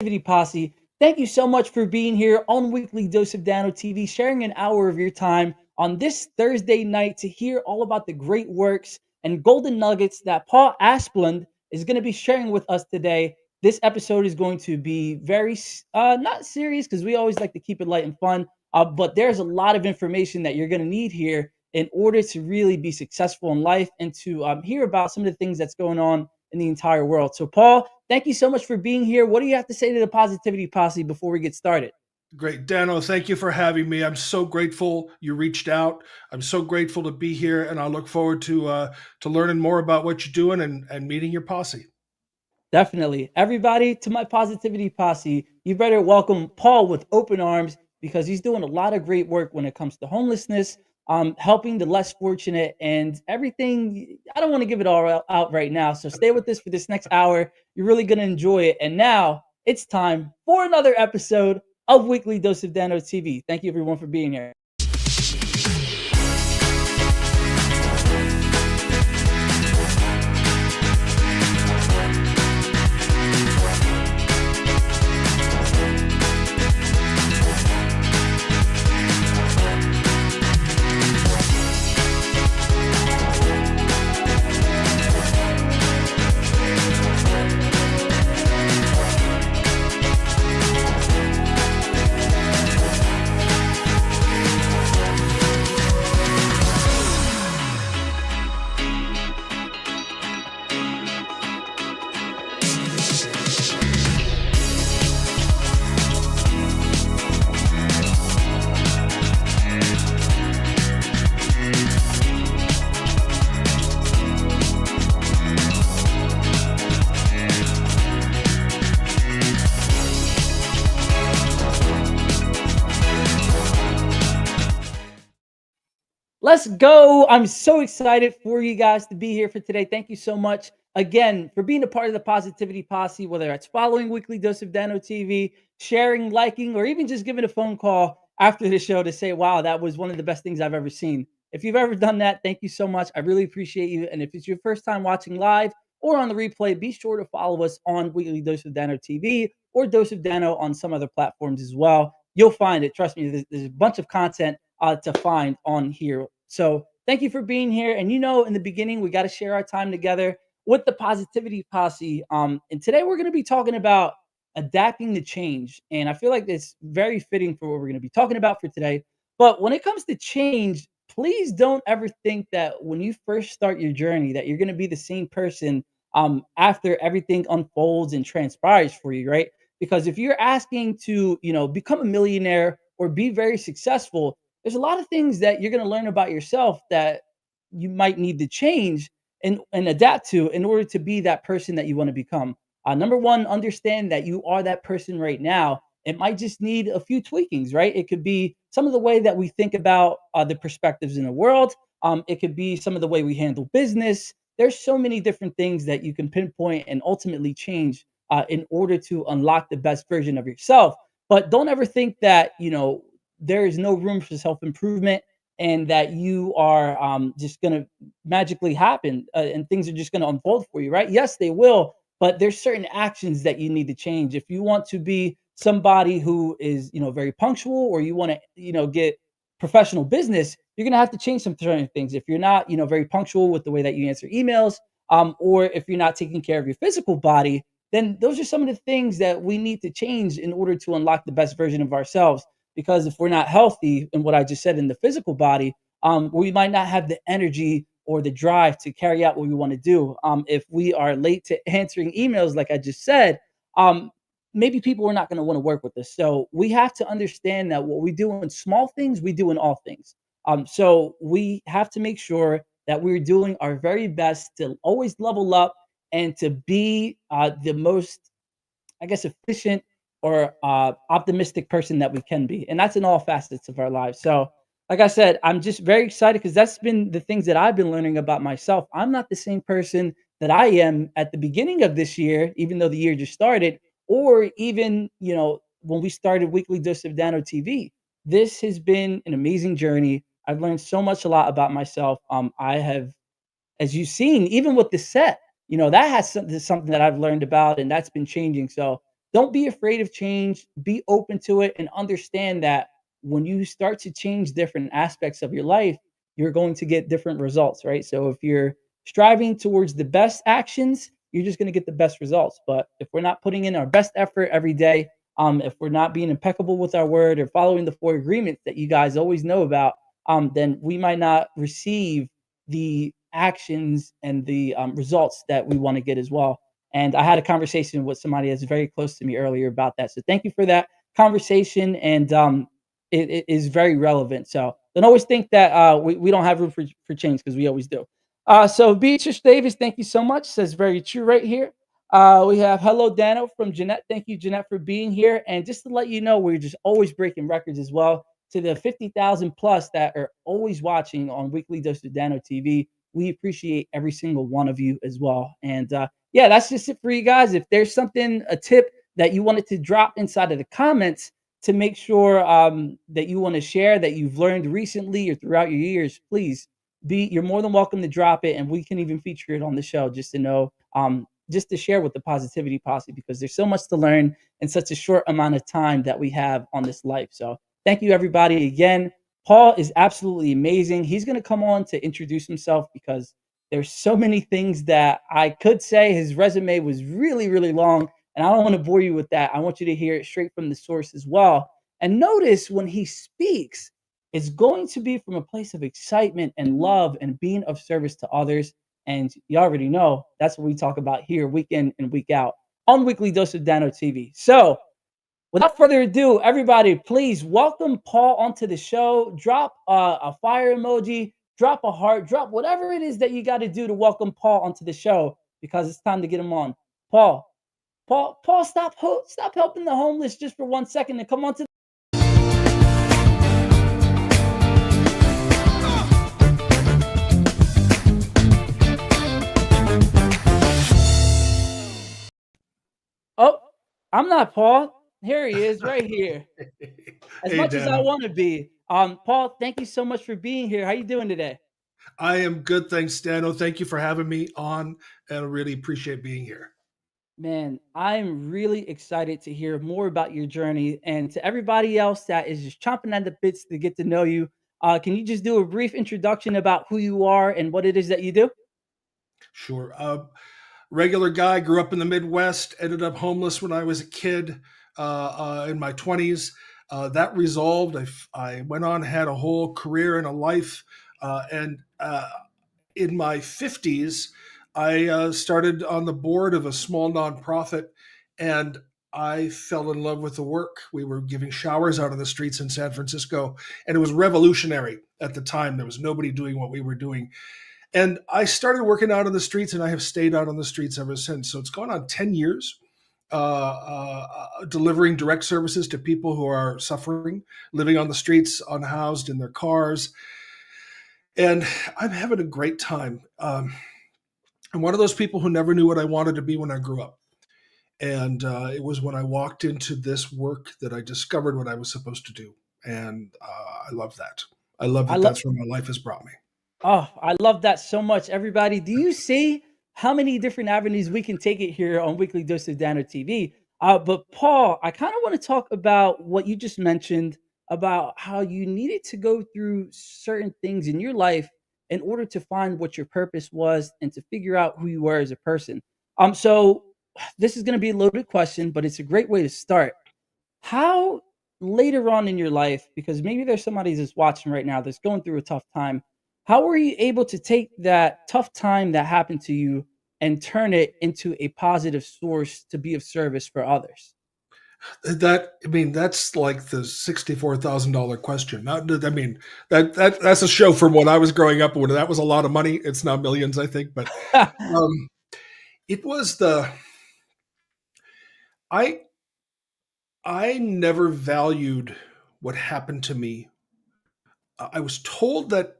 Posse. Thank you so much for being here on Weekly Dose of Dano TV, sharing an hour of your time on this Thursday night to hear all about the great works and golden nuggets that Paul Asplund is going to be sharing with us today. This episode is going to be very not serious because we always like to keep it light and fun. But there's a lot of information that you're going to need here in order to really be successful in life and to hear about some of the things that's going on in the entire world. So, Paul, thank you so much for being here. What do you have to say to the Positivity Posse before we get started? Great. Dano, thank you for having me. I'm so grateful you reached out. I'm so grateful to be here, and I look forward to learning more about what you're doing and meeting your posse. Definitely. Everybody to my Positivity Posse, you better welcome Paul with open arms because he's doing a lot of great work when it comes to homelessness, helping the less fortunate, and everything. I don't want to give it all out right now. So stay with us for this next hour. You're really going to enjoy it. And now it's time for another episode of Weekly Dose of Dano TV. Thank you, everyone, for being here. Let's go. I'm so excited for you guys to be here for today. Thank you so much again for being a part of the Positivity Posse, whether it's following Weekly Dose of Dano TV, sharing, liking, or even just giving a phone call after the show to say, wow, that was one of the best things I've ever seen. If you've ever done that, thank you so much. I really appreciate you. And if it's your first time watching live or on the replay, be sure to follow us on Weekly Dose of Dano TV or Dose of Dano on some other platforms as well. You'll find it. Trust me, there's a bunch of content to find on here. So thank you for being here. And in the beginning, we got to share our time together with the Positivity Posse. And today we're going to be talking about adapting to change. And I feel like it's very fitting for what we're going to be talking about for today. But when it comes to change, please don't ever think that when you first start your journey that you're going to be the same person after everything unfolds and transpires for you, right? Because if you're asking to, become a millionaire or be very successful, there's a lot of things that you're going to learn about yourself that you might need to change and adapt to in order to be that person that you want to become. Number one, understand that you are that person right now. It might just need a few tweakings, right? It could be some of the way that we think about the perspectives in the world. It could be some of the way we handle business. There's so many different things that you can pinpoint and ultimately change in order to unlock the best version of yourself. But don't ever think that, there is no room for self improvement and that you are just going to magically happen and things are just going to unfold for you, right? Yes, they will, but there's certain actions that you need to change. If you want to be somebody who is, very punctual or you want to, get professional business, you're going to have to change some certain things. If you're not, very punctual with the way that you answer emails, or if you're not taking care of your physical body, then those are some of the things that we need to change in order to unlock the best version of ourselves. Because if we're not healthy in what I just said in the physical body, we might not have the energy or the drive to carry out what we want to do. If we are late to answering emails, like I just said, maybe people are not going to want to work with us. So we have to understand that what we do in small things, we do in all things. So we have to make sure that we're doing our very best to always level up and to be the most, I guess, efficient or optimistic person that we can be. And that's in all facets of our lives. So, like I said, I'm just very excited because that's been the things that I've been learning about myself. I'm not the same person that I am at the beginning of this year, even though the year just started, or even, when we started Weekly Dose of Dano TV. This has been an amazing journey. I've learned so much a lot about myself. I have, as you've seen, even with the set, that has something that I've learned about, and that's been changing. So don't be afraid of change. Be open to it and understand that when you start to change different aspects of your life, you're going to get different results, right? So if you're striving towards the best actions, you're just going to get the best results. But if we're not putting in our best effort every day, if we're not being impeccable with our word or following the four agreements that you guys always know about, then we might not receive the actions and the results that we want to get as well. And I had a conversation with somebody that's very close to me earlier about that. So thank you for that conversation. And it is very relevant. So don't always think that we don't have room for change because we always do. So Beatrice Davis, thank you so much. Says very true right here. We have hello Dano from Jeanette. Thank you, Jeanette, for being here. And just to let you know, we're just always breaking records as well. To the 50,000 plus that are always watching on Weekly Dose of Dano TV, we appreciate every single one of you as well. And yeah, that's just it for you guys. If there's something, a tip that you wanted to drop inside of the comments to make sure that you want to share that you've learned recently or throughout your years, please you're more than welcome to drop it, and we can even feature it on the show just to know, just to share with the positivity posse because there's so much to learn in such a short amount of time that we have on this life. So thank you everybody again. Paul is absolutely amazing. He's going to come on to introduce himself because there's so many things that I could say. His resume was really, really long, and I don't want to bore you with that. I want you to hear it straight from the source as well. And notice when he speaks, it's going to be from a place of excitement and love and being of service to others. And you already know that's what we talk about here week in and week out on Weekly Dose of Dano TV. So without further ado, everybody, please welcome Paul onto the show. Drop a fire emoji, drop a heart, drop whatever it is that you got to do to welcome Paul onto the show because it's time to get him on. Paul, Paul, stop helping the homeless just for 1 second and come on to. Oh, I'm not Paul. Here he is, right here. As Hey, much as I Dano. want to be. Paul, thank you so much for being here. How you doing today? I am good. Thanks, Dano. Thank you for having me on, and I really appreciate being here. Man, I'm really excited to hear more about your journey. And to everybody else that is just chomping at the bits to get to know you, can you just do a brief introduction about who you are and what it is that you do? Sure. Regular guy, grew up in the Midwest, ended up homeless when I was a kid in my 20s. That resolved. I went on, had a whole career and a life. And in my 50s, I started on the board of a small nonprofit, and I fell in love with the work. We were giving showers out on the streets in San Francisco, and it was revolutionary at the time. There was nobody doing what we were doing. And I started working out on the streets, and I have stayed out on the streets ever since. So it's gone on 10 years. Delivering direct services to people who are suffering, living on the streets, unhoused in their cars, and I'm having a great time. I'm one of those people who never knew what I wanted to be when I grew up. And it was when I walked into this work that I discovered what I was supposed to do. And I love that. I love I that love. that's where my life has brought me. Oh, I love that so much, everybody. Do you see how many different avenues we can take it here on Weekly Dose of Dano TV? But Paul, I kind of want to talk about what you just mentioned about how you needed to go through certain things in your life in order to find what your purpose was and to figure out who you were as a person. So this is going to be a loaded question, but it's a great way to start. How later on in your life, because maybe there's somebody that's watching right now that's going through a tough time, how were you able to take that tough time that happened to you and turn it into a positive source to be of service for others? That's like the $64,000 question. I mean, that's a show from when I was growing up. When that was a lot of money. It's now millions, I think. But um, it was the I I never valued what happened to me. I was told that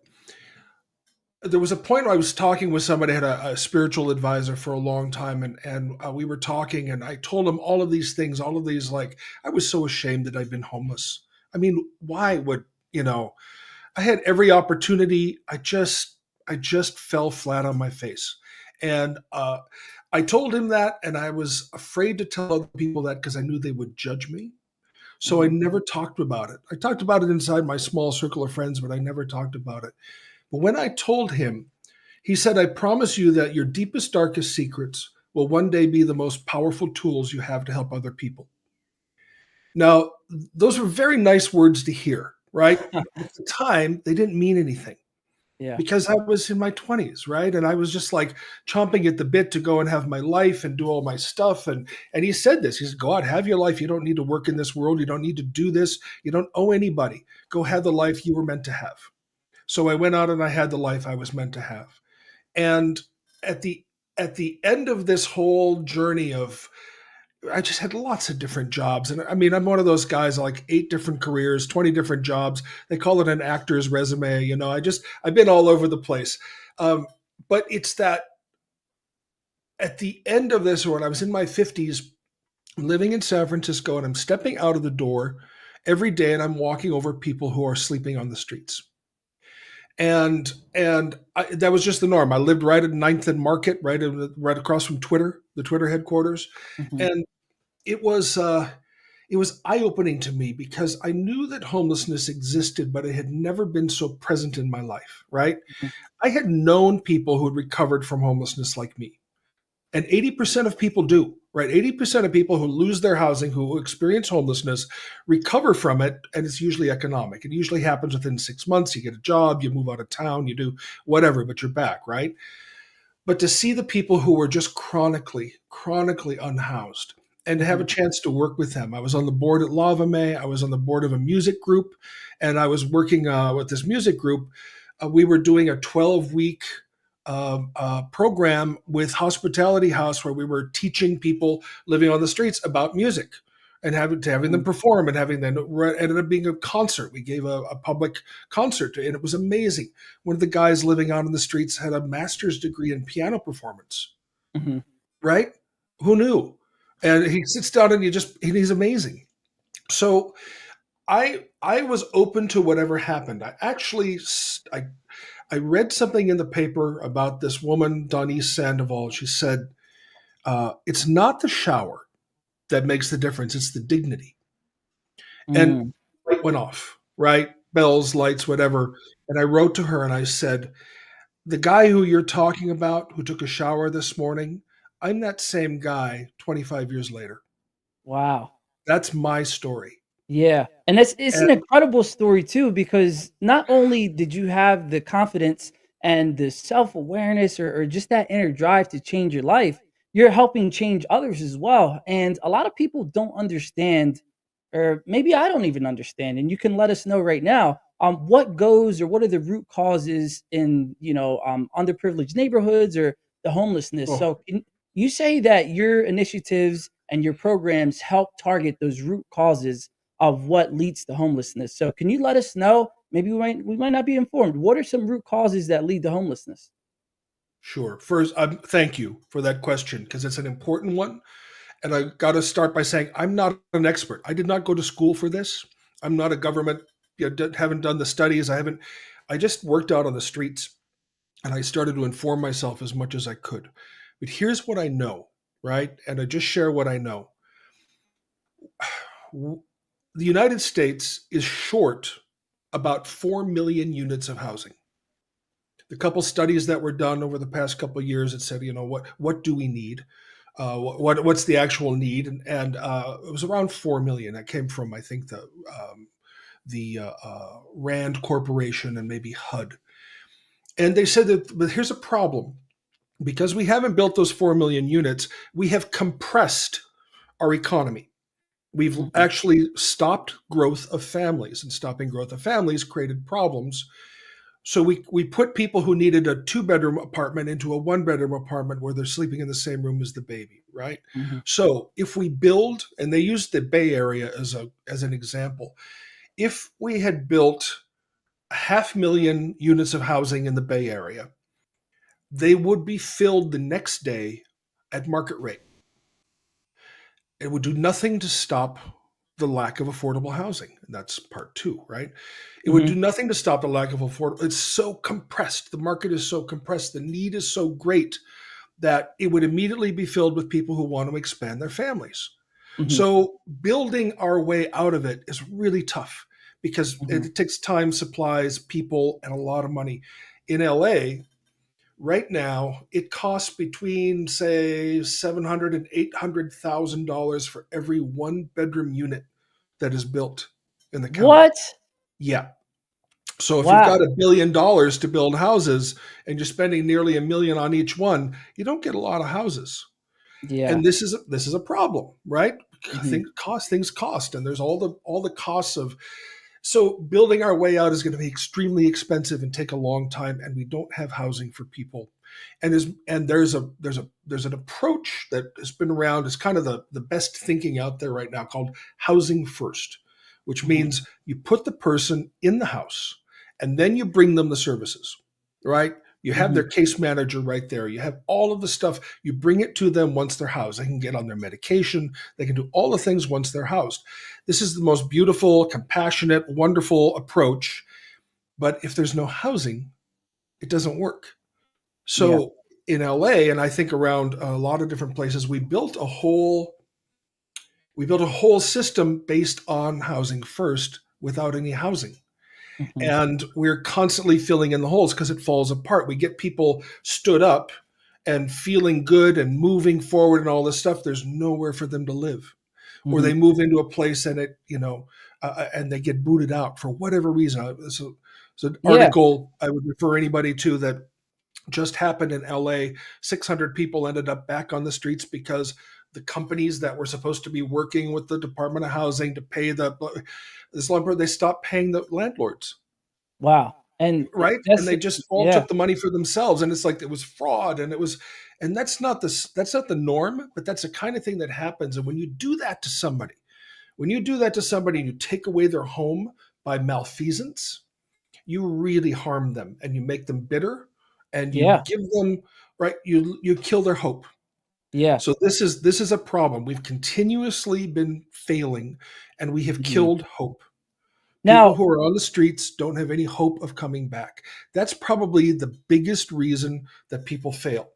there was a point where I was talking with somebody, I had a spiritual advisor for a long time, and we were talking, and I told him all of these things, all of these, like, I was so ashamed that I'd been homeless. I mean, why would you know? I had every opportunity. I just fell flat on my face, and I told him that, and I was afraid to tell other people that because I knew they would judge me. So I Mhm. never talked about it. I talked about it inside my small circle of friends, but I never talked about it. But when I told him, he said, I promise you that your deepest, darkest secrets will one day be the most powerful tools you have to help other people. Now, those were very nice words to hear, right? At the time, they didn't mean anything Yeah. because I was in my 20s, right? And I was just like chomping at the bit to go and have my life and do all my stuff. And he said this. He said, go out, have your life. You don't need to work in this world. You don't need to do this. You don't owe anybody. Go have the life you were meant to have. So I went out and I had the life I was meant to have. And at the at the end of this whole journey of I just had lots of different jobs. And I mean, I'm one of those guys, like 8 different careers, 20 different jobs. They call it an actor's resume. I've been all over the place. But it's that at the end of this, or when I was in my 50s, I'm living in San Francisco and I'm stepping out of the door every day and I'm walking over people who are sleeping on the streets. That was just the norm. I lived right at Ninth and Market, right across from the Twitter headquarters. Mhm. And it was it was eye-opening to me because I knew that homelessness existed, but it had never been so present in my life, right? Mhm. I had known people who had recovered from homelessness like me. And 80% of people do, right? 80% of people who lose their housing, who experience homelessness, recover from it, and it's usually economic. It usually happens within 6 months. You get a job, you move out of town, you do whatever, but you're back, right? But to see the people who were just chronically unhoused and to have a Mhm. chance to work with them. I was on the board at Lava Mae. I was on the board of a music group, and I was working with this music group. We were doing a 12-week program with Hospitality House where we were teaching people living on the streets about music and having them Mhm. perform and having them ended up being a concert. We gave a public concert and it was amazing. One of the guys living out on the streets had a master's degree in piano performance, Mhm. right? Who knew? And he sits down and he's amazing. So I was open to whatever happened. I read something in the paper about this woman, Donise Sandoval. She said, it's not the shower that makes the difference, it's the dignity. And Mm. light went off, right? Bells, lights, whatever. And I wrote to her and I said, the guy who you're talking about who took a shower this morning, I'm that same guy 25 years later. Wow. That's my story. Yeah, and it's And an incredible story too because not only did you have the confidence and the self-awareness or just that inner drive to change your life, you're helping change others as well. And a lot of people don't understand, or maybe I don't even understand, and you can let us know right now, what goes or what are the root causes in, underprivileged neighborhoods or the homelessness. oh, So can you say that your initiatives and your programs help target those root causes of what leads to homelessness. So can you let us know? Maybe we might not be informed. What are some root causes that lead to homelessness? sure. First, thank you for that question because it's an important one. And I got to start by saying I'm not an expert. I did not go to school for this. I'm not a government. Haven't done the studies. I haven't. I just worked out on the streets, and I started to inform myself as much as I could. But here's what I know, right? And I just share what I know. The United States is short about 4 million units of housing. The couple studies that were done over the past couple of years, it said, what do we need? What's the actual need? And it was around 4 million. That came from I think the Rand Corporation and maybe HUD. And they said that, but here's a problem because we haven't built those 4 million units. We have compressed our economy. We've Mhm. actually stopped growth of families, and stopping growth of families created problems. So we put people who needed a 2 bedroom apartment into a 1 bedroom apartment where they're sleeping in the same room as the baby, right? Mhm. So if we build, and they used the Bay Area as an example, if we had built 500,000 units of housing in the Bay Area, they would be filled the next day at market rate. It would do nothing to stop the lack of affordable housing. And that's part two, right? It would do Mhm. nothing to stop the lack of affordable. It's so compressed. The market is so compressed. The need is so great that it would immediately be filled with people who want to expand their families. Mhm. So building our way out of it is really tough because Mhm. it takes time, supplies, people, and a lot of money. In LA, right now, it costs between say $700 and $800,000 for every one bedroom unit that is built in the county. What? Yeah. So if you've got Wow. $1 billion to build houses and you're spending nearly $1 million on each one, you don't get a lot of houses. Yeah. And this is a problem, right? Mhm. Things cost, and there's all the costs of. So building our way out is going to be extremely expensive and take a long time, and we don't have housing for people. And there's an approach that has been around. It's kind of the best thinking out there right now called housing first, which Mhm. means you put the person in the house and then you bring them the services, right? You have their Mhm. case manager right there. You have all of the stuff. You bring it to them once they're housed. They can get on their medication. They can do all the things once they're housed. This is the most beautiful, compassionate, wonderful approach. But if there's no housing, it doesn't work. Yeah. So in LA, and I think around a lot of different places, we built a whole system based on housing first without any housing. Mhm. And we're constantly filling in the holes because it falls apart. We get people stood up and feeling good and moving forward and all this stuff. There's nowhere for them to live, or they Mhm. move into a place and and they get booted out for whatever reason. So an Yeah. article I would refer anybody to that just happened in LA. 600 people ended up back on the streets because the companies that were supposed to be working with the Department of Housing to pay this lumber, they stopped paying the landlords, Wow. And right? And that's they just all yeah. took the money for themselves, and it's like it was fraud, and that's not the norm, but that's the kind of thing that happens. And when you do that to somebody, and you take away their home by malfeasance, you really harm them and you make them bitter, and you Yeah. give them, right, you kill their hope. Yeah. So this is a problem. We've continuously been failing, and we have Mhm. killed hope. People Now who are on the streets don't have any hope of coming back. That's probably the biggest reason that people fail,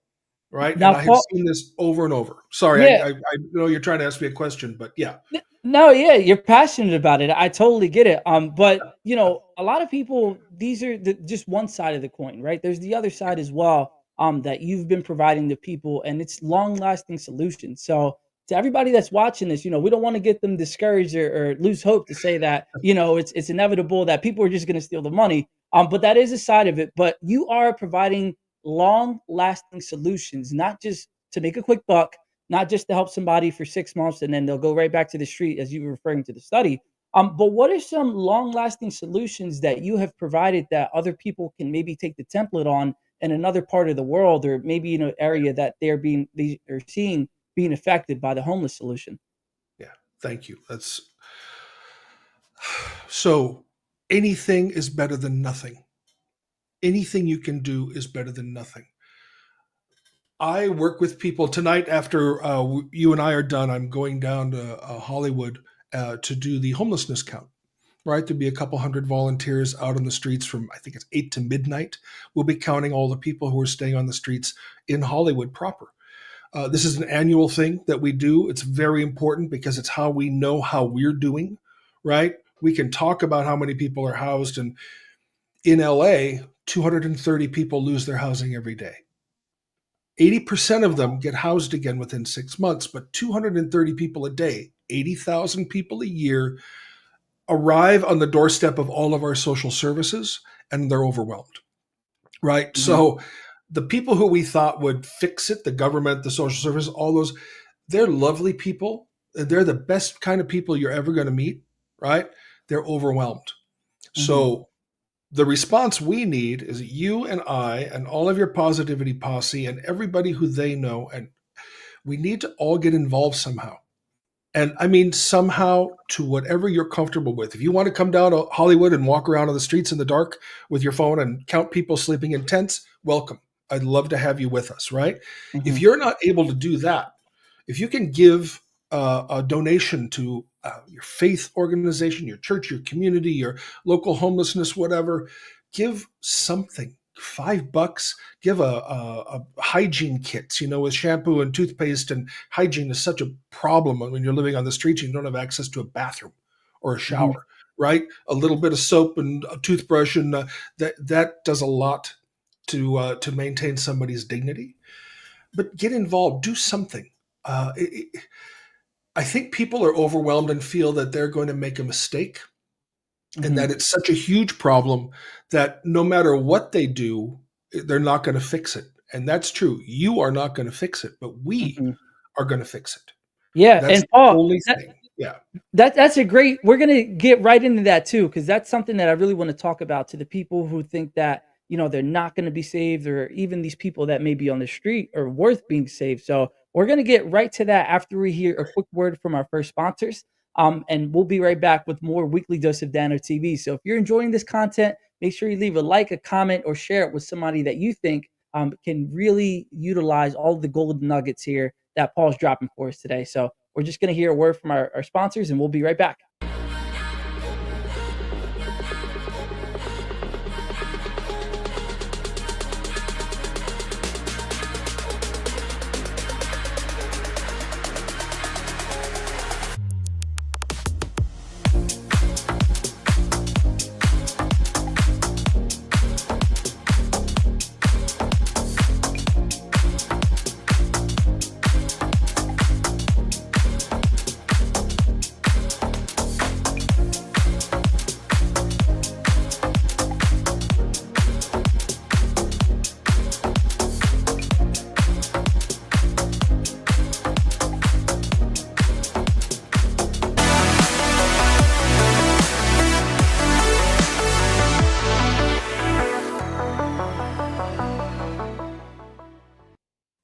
right? And now I have Paul seen this over and over. Sorry, yeah. I know you're trying to ask me a question, but yeah. No, yeah, you're passionate about it. I totally get it. But a lot of people, these are just one side of the coin, right? There's the other side as well. That you've been providing to people, and it's long-lasting solutions. So to everybody that's watching this, we don't want to get them discouraged or lose hope to say that it's inevitable that people are just going to steal the money. But that is a side of it. But you are providing long-lasting solutions, not just to make a quick buck, not just to help somebody for 6 months and then they'll go right back to the street as you were referring to the study. But what are some long-lasting solutions that you have provided that other people can maybe take the template on in another part of the world, or maybe in an area that they are seeing being affected by the homeless solution? Yeah, thank you. That's so anything is better than nothing. Anything you can do is better than nothing. I work with people tonight after you and I are done. I'm going down to Hollywood to do the homelessness count. Right, there'll be a couple hundred volunteers out on the streets from, I think it's 8 to midnight. We'll be counting all the people who are staying on the streets in Hollywood proper. This is an annual thing that we do. It's very important because it's how we know how we're doing. Right, we can talk about how many people are housed, and in LA, 230 people lose their housing every day. 80% of them get housed again within 6 months, but 230 people a day, 80,000 people a year arrive on the doorstep of all of our social services, and they're overwhelmed, right? Mhm. So the people who we thought would fix it, the government, the social service, all those, they're lovely people. They're the best kind of people you're ever going to meet, right? They're overwhelmed. Mhm. So the response we need is you and I and all of your positivity posse and everybody who they know, and we need to all get involved somehow. And I mean, somehow to whatever you're comfortable with. If you want to come down to Hollywood and walk around on the streets in the dark with your phone and count people sleeping in tents, welcome. I'd love to have you with us, right? If Mhm. you're not able to do that, if you can give a donation to your faith organization, your church, your community, your local homelessness, whatever, give something. $5. Give a hygiene kits, with shampoo and toothpaste, and hygiene is such a problem when you're living on the streets and you don't have access to a bathroom or a Mhm. shower, right? A little bit of soap and a toothbrush, and that does a lot to maintain somebody's dignity. But get involved, do something. I think people are overwhelmed and feel that they're going to make a mistake, and Mhm. that it's such a huge problem that no matter what they do, they're not going to fix it. And that's true. You are not going to fix it, but we Mhm. are going to fix it. Yeah, That's and the Paul, only thing. Yeah. that's a great, we're gonna get right into that too, because that's something that I really want to talk about to the people who think that, they're not gonna be saved, or even these people that may be on the street are worth being saved. So we're gonna get right to that after we hear a quick word from our first sponsors. And we'll be right back with more Weekly Dose of Dano TV. So if you're enjoying this content, make sure you leave a like, a comment, or share it with somebody that you think can really utilize all of the gold nuggets here that Paul's dropping for us today. So we're just going to hear a word from our sponsors, and we'll be right back.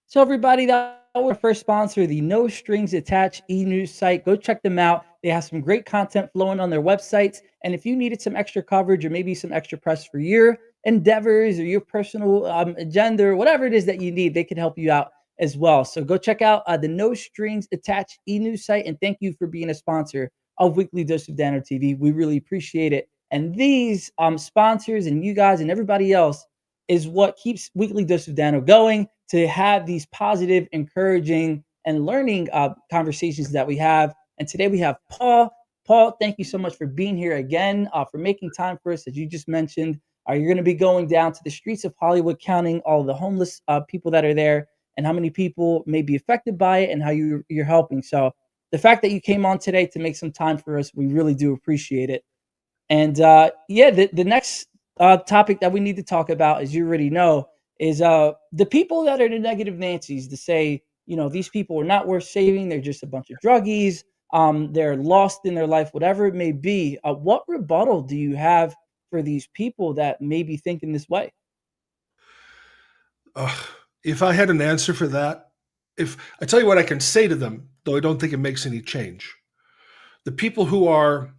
So, everybody, that was our first sponsor, the No Strings Attached e-news site. Go check them out. They have some great content flowing on their websites. And if you needed some extra coverage or maybe some extra press for your endeavors or your personal agenda or whatever it is that you need, they can help you out as well. So go check out the No Strings Attached e-news site. And thank you for being a sponsor of Weekly Dose of Dano TV. We really appreciate it. And these sponsors and you guys and everybody else is what keeps Weekly Dose of Dano going, to have these positive, encouraging, and learning conversations that we have. And today we have Paul. Paul, thank you so much for being here again, for making time for us. As you just mentioned, you're going to be going down to the streets of Hollywood, counting all the homeless people that are there and how many people may be affected by it and how you're helping. So the fact that you came on today to make some time for us, we really do appreciate it. And yeah, the next topic that we need to talk about, as you already know, is the people that are the negative Nancy's to say, these people are not worth saving. They're just a bunch of druggies. They're lost in their life, whatever it may be. What rebuttal do you have for these people that may be thinking this way? Ugh. If I had an answer for that, if I tell you what I can say to them, though I don't think it makes any change. The people who are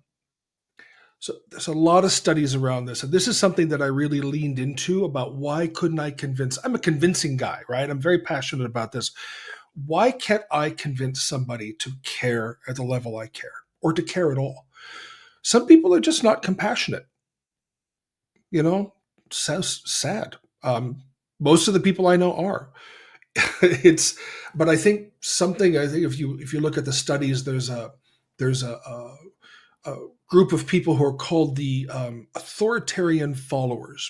So there's a lot of studies around this, and this is something that I really leaned into about why couldn't I convince? I'm a convincing guy, right? I'm very passionate about this. Why can't I convince somebody to care at the level I care, or to care at all? Some people are just not compassionate. You know, Sounds sad. Most of the people I know are. it's, but I think something. I think if you look at the studies, there's a group of people who are called the authoritarian followers.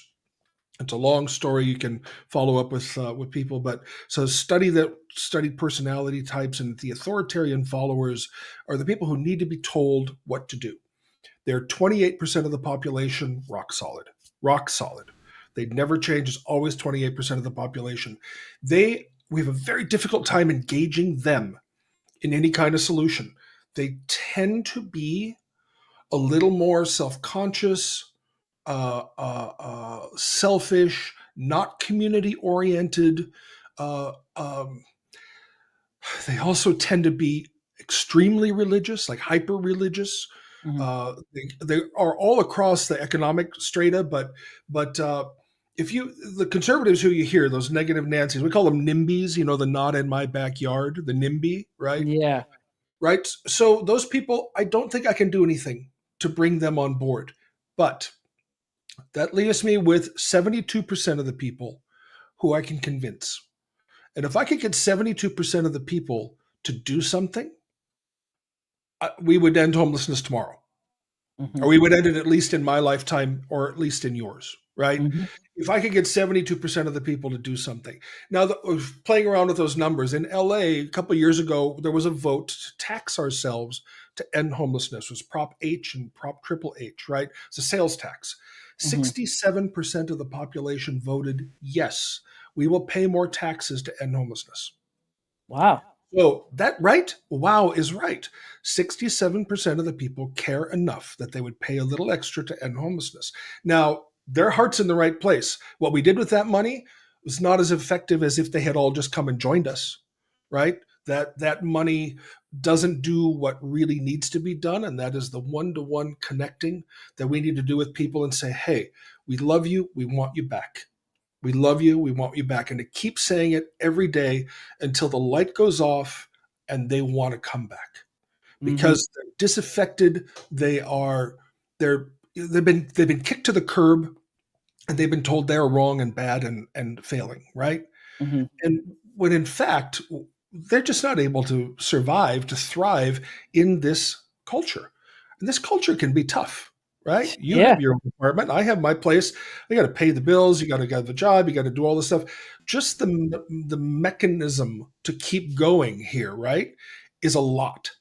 It's a long story. You can follow up with people, but so studied personality types, and the authoritarian followers are the people who need to be told what to do. They're 28% of the population, rock solid, rock solid. They'd never change. It's always 28% of the population. We have a very difficult time engaging them in any kind of solution. They tend to be a little more self-conscious, selfish, not community oriented. Uh, um, they also tend to be extremely religious, like hyper religious. Mhm. They are all across the economic strata, but if you the conservatives who you hear, those negative Nancy's, we call them NIMBYs. The not in my backyard, the NIMBY, right? Yeah. Right. So those people, I don't think I can do anything to bring them on board. But That leaves me with 72% of the people who I can convince. And if I could get 72% of the people to do something, we would end homelessness tomorrow, or Mhm. we would end it at least in my lifetime, or at least in yours, right? Mhm. If I could get 72% of the people to do something. Now, playing around with those numbers, in LA a couple of years ago, there was a vote to tax ourselves to end homelessness. It was Prop H and Prop Triple H, right? It's a sales tax. Mhm. 67% of the population voted yes. We will pay more taxes to end homelessness. Wow. So that right? Wow is right. 67% of the people care enough that they would pay a little extra to end homelessness. Now, their heart's in the right place. What we did with that money was not as effective as if they had all just come and joined us, right? That money doesn't do what really needs to be done, and that is the one-to-one connecting that we need to do with people and say, "Hey, we love you. We want you back. We love you. We want you back." And to keep saying it every day until the light goes off and they want to come back Mhm. because they're disaffected. They've been kicked to the curb and they've been told they're wrong and bad and failing, right? Mhm. And when in fact, they're just not able to survive, to thrive in this culture. And this culture can be tough, right? You Yeah. have your own apartment. I have my place. I got to pay the bills. You got to get the job. You got to do all this stuff. Just the mechanism to keep going here, right, is a lot.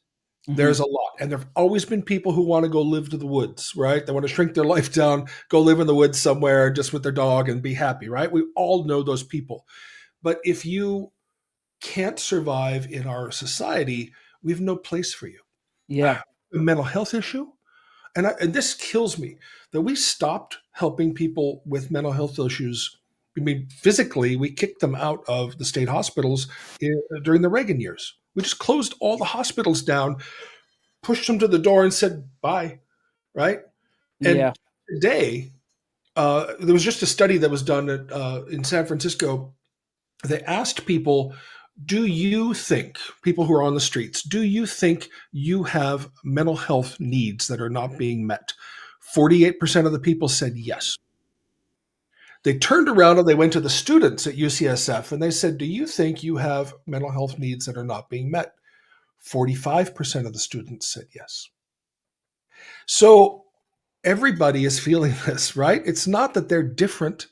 Mhm. There's a lot. And there have always been people who want to go live to the woods, right? They want to shrink their life down, go live in the woods somewhere just with their dog and be happy, right? We all know those people. But if you can't survive in our society, we have no place for you. Yeah. A mental health issue, and this kills me that we stopped helping people with mental health issues. I mean, physically, we kicked them out of the state hospitals during the Reagan years. We just closed all the hospitals down, pushed them to the door, and said bye. Right? And Yeah. today, there was just a study that was done in San Francisco. They asked people, do you think, people who are on the streets, do you think you have mental health needs that are not being met? 48% of the people said yes. They turned around and they went to the students at UCSF and they said, do you think you have mental health needs that are not being met? 45% of the students said yes. So everybody is feeling this, right? It's not that they're different.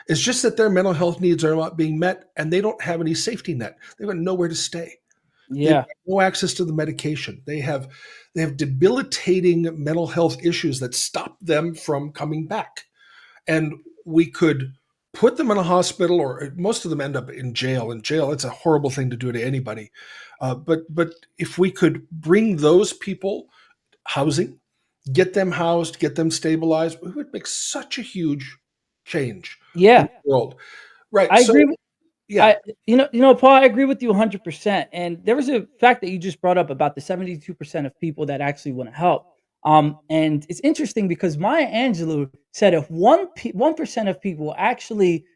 It's just that their mental health needs are not being met and they don't have any safety net. They've got nowhere to stay. They've Yeah. got no access to the medication. They have debilitating mental health issues that stop them from coming back. And we could put them in a hospital, or most of them end up in jail. In jail, it's a horrible thing to do to anybody. But if we could bring those people housing, get them housed, get them stabilized, we would make such a huge change in Yeah. the world. Right. I So agree with yeah, I Paul, I agree with you 100%. And there was a fact that you just brought up about the 72% of people that actually want to help. And it's interesting because Maya Angelou said if 1% of people actually,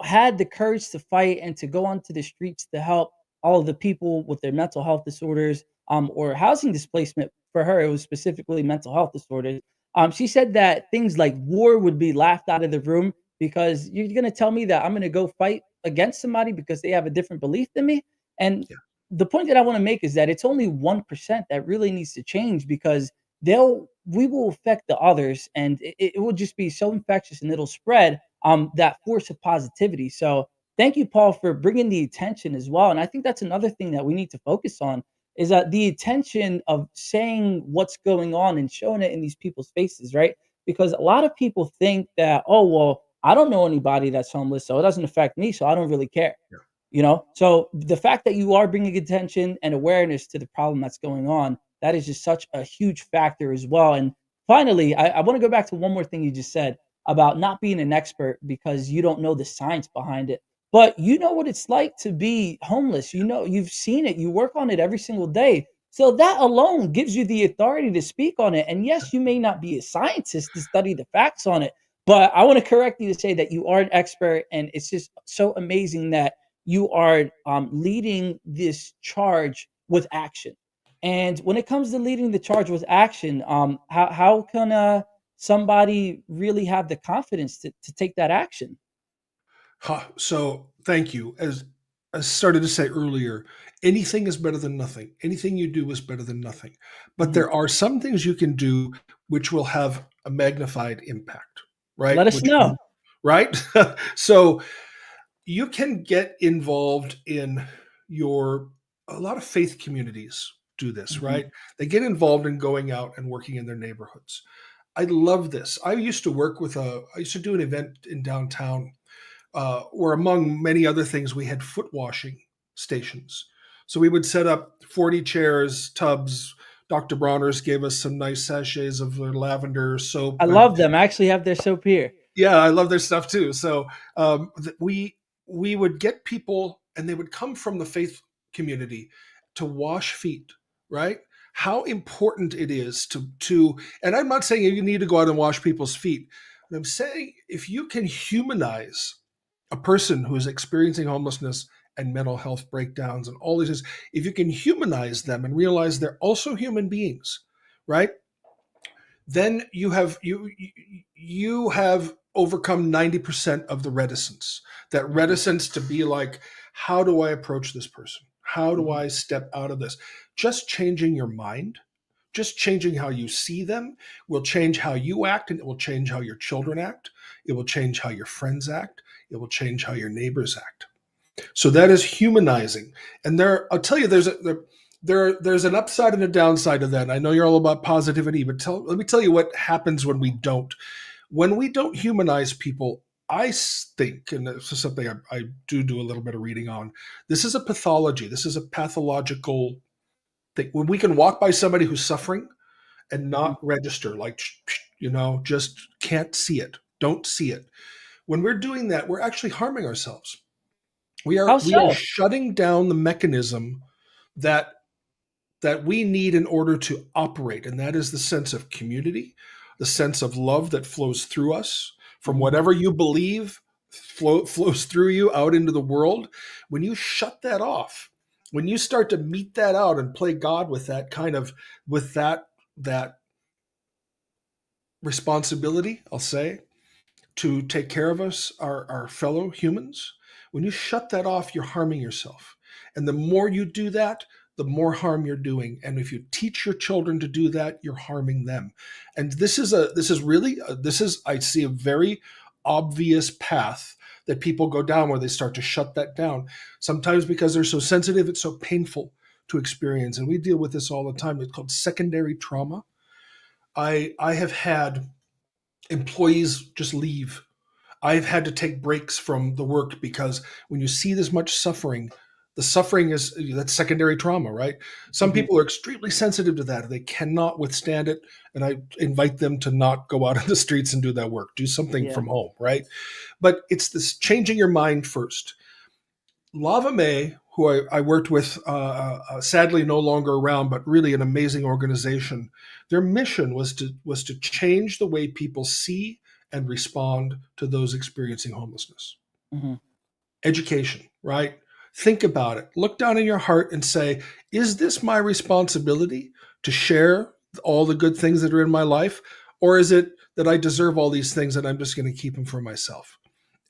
had the courage to fight and to go onto the streets to help all of the people with their mental health disorders, or housing displacement. For her, it was specifically mental health disorders. She said that things like war would be laughed out of the room because you're going to tell me that I'm going to go fight against somebody because they have a different belief than me. And yeah, the point that I want to make is that it's only 1% that really needs to change because we will affect the others, and it will just be so infectious and it'll spread that force of positivity. So thank you, Paul, for bringing the attention as well. And I think that's another thing that we need to focus on is that the attention of saying what's going on and showing it in these people's faces, right? Because a lot of people think that, oh, well, I don't know anybody that's homeless, so it doesn't affect me, so I don't really care. yeah. So the fact that you are bringing attention and awareness to the problem that's going on, that is just such a huge factor as well. And finally, I want to go back to one more thing you just said about not being an expert because you don't know the science behind it. But you know what it's like to be homeless. You've seen it. You work on it every single day. So that alone gives you the authority to speak on it. And yes, you may not be a scientist to study the facts on it, but I want to correct you to say that you are an expert. And it's just so amazing that you are leading this charge with action. And when it comes to leading the charge with action, how can somebody really have the confidence to take that action? So thank you. As I started to say earlier, anything is better than nothing. Anything you do is better than nothing. But Mhm. there are some things you can do which will have a magnified impact, right? Let us Which know. will, right? So you can get involved in your a lot of faith communities do this, Mhm. right? They get involved in going out and working in their neighborhoods. I love this. I used to do an event in downtown where, among many other things, we had foot washing stations. So we would set up 40 chairs, tubs. Dr. Bronner's gave us some nice sachets of their lavender I soap, and love them. I actually have their soap here. yeah, I love their stuff too. So we would get people, and they would come from the faith community to wash feet, right? How important it is to, and I'm not saying you need to go out and wash people's feet. But I'm saying if you can humanize a person who is experiencing homelessness and mental health breakdowns and all these, if you can humanize them and realize they're also human beings, right? Then you have overcome 90% of the reticence. That Mhm. reticence to be like, how do I approach this person? How do Mhm. I step out of this? Just changing your mind, just changing how you see them will change how you act, and it will change how your children act. It will change how your friends act. It will change how your neighbors act. So that is humanizing. And I'll tell you, there's an upside and a downside to that. I know you're all about positivity, but let me tell you what happens when we don't. When we don't humanize people, I think, and this is something I do a little bit of reading on. This is a pathology. This is a pathological thing. When we can walk by somebody who's suffering and Mhm. not register, like, just can't see it, don't see it. When we're doing that, we're actually harming ourselves. How We are so? shutting down the mechanism that we need in order to operate, and that is the sense of community, the sense of love that flows through us from Mhm. whatever you believe flows through you out into the world. When you shut that off, when you start to meet that out and play God with that kind of with that responsibility, I'll say, to take care of us, our fellow humans, when you shut that off, you're harming yourself. And the more you do that, the more harm you're doing. And if you teach your children to do that, you're harming them. And this is, I see a very obvious path that people go down where they start to shut that down. Sometimes because they're so sensitive, it's so painful to experience. And we deal with this all the time. It's called secondary trauma. I have had employees just leave. I've had to take breaks from the work because when you see this much suffering, the suffering is that's secondary trauma, right? Some Mhm. people are extremely sensitive to that. They cannot withstand it. And I invite them to not go out in the streets and do that work. Do something Yeah. from home, right? But it's this changing your mind first. Lava Mae, who I worked with, sadly no longer around, but really an amazing organization. Their mission was to change the way people see and respond to those experiencing homelessness. Mhm. Education, right? Think about it. Look down in your heart and say, is this my responsibility to share all the good things that are in my life? Or is it that I deserve all these things and I'm just going to keep them for myself?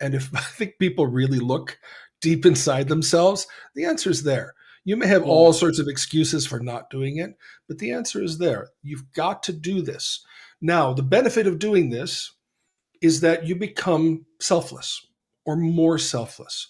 And if I think people really look deep inside themselves, the answer is there. You may have Yeah. all sorts of excuses for not doing it, but the answer is there. You've got to do this. Now, the benefit of doing this is that you become selfless or more selfless.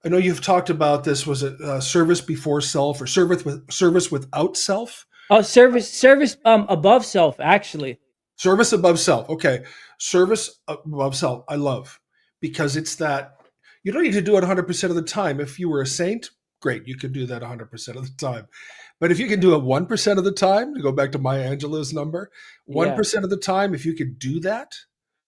I know you've talked about this. Was it service before self or service without self? Oh, service above self, actually. Service above self. Okay. Service above self. I love because it's that you don't need to do it 100% of the time. If you were a saint, great. You could do that 100% of the time. But if you can do it 1% of the time, to go back to Maya Angelou's number, Yeah. 1% of the time, if you could do that,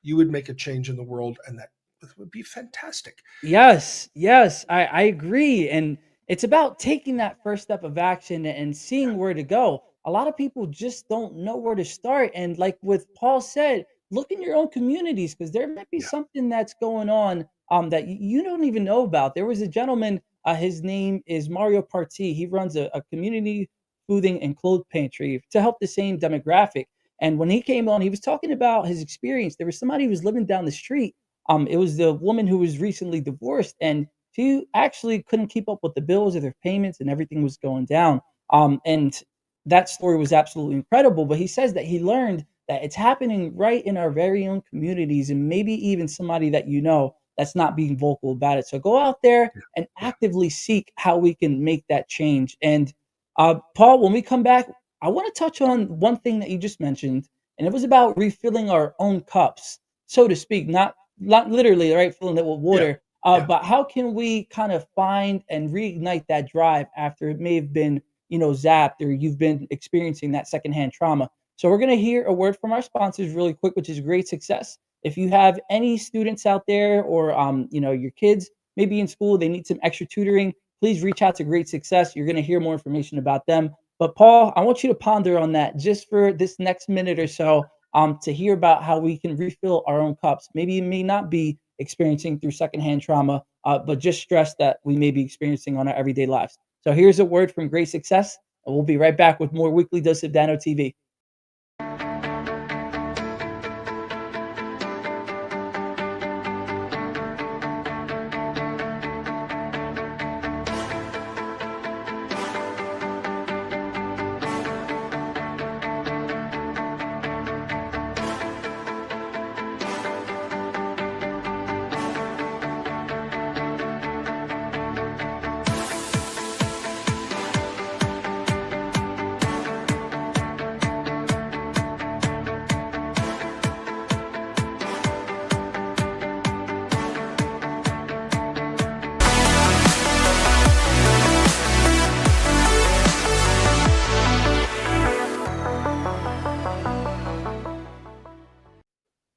you would make a change in the world, and that would be fantastic. Yes, yes, I agree. And it's about taking that first step of action and seeing where to go. A lot of people just don't know where to start. And like with Paul said, look in your own communities because there might be Yeah. something that's going on that you don't even know about. There was a gentleman, his name is Mario Parti. He runs a community fooding and clothes pantry to help the same demographic. And when he came on, he was talking about his experience. There was somebody who was living down the street. It was the woman who was recently divorced, and she actually couldn't keep up with the bills or their payments, and everything was going down. And that story was absolutely incredible. But he says that he learned that it's happening right in our very own communities, and maybe even somebody that you know that's not being vocal about it. So go out there and Yeah. actively seek how we can make that change. And Paul, when we come back, I want to touch on one thing that you just mentioned, and it was about refilling our own cups, so to speak, not literally, right, filling it with Yeah. water. Yeah. But how can we kind of find and reignite that drive after it may have been, zapped, or you've been experiencing that secondhand trauma? So we're going to hear a word from our sponsors really quick, which is Great Success. If you have any students out there, or your kids maybe in school, they need some extra tutoring, please reach out to Great Success. You're going to hear more information about them. But Paul, I want you to ponder on that just for this next minute or so, to hear about how we can refill our own cups. Maybe it may not be experiencing through secondhand trauma, but just stress that we may be experiencing on our everyday lives. So here's a word from Great Success, and we'll be right back with more Weekly Dose of Dano TV.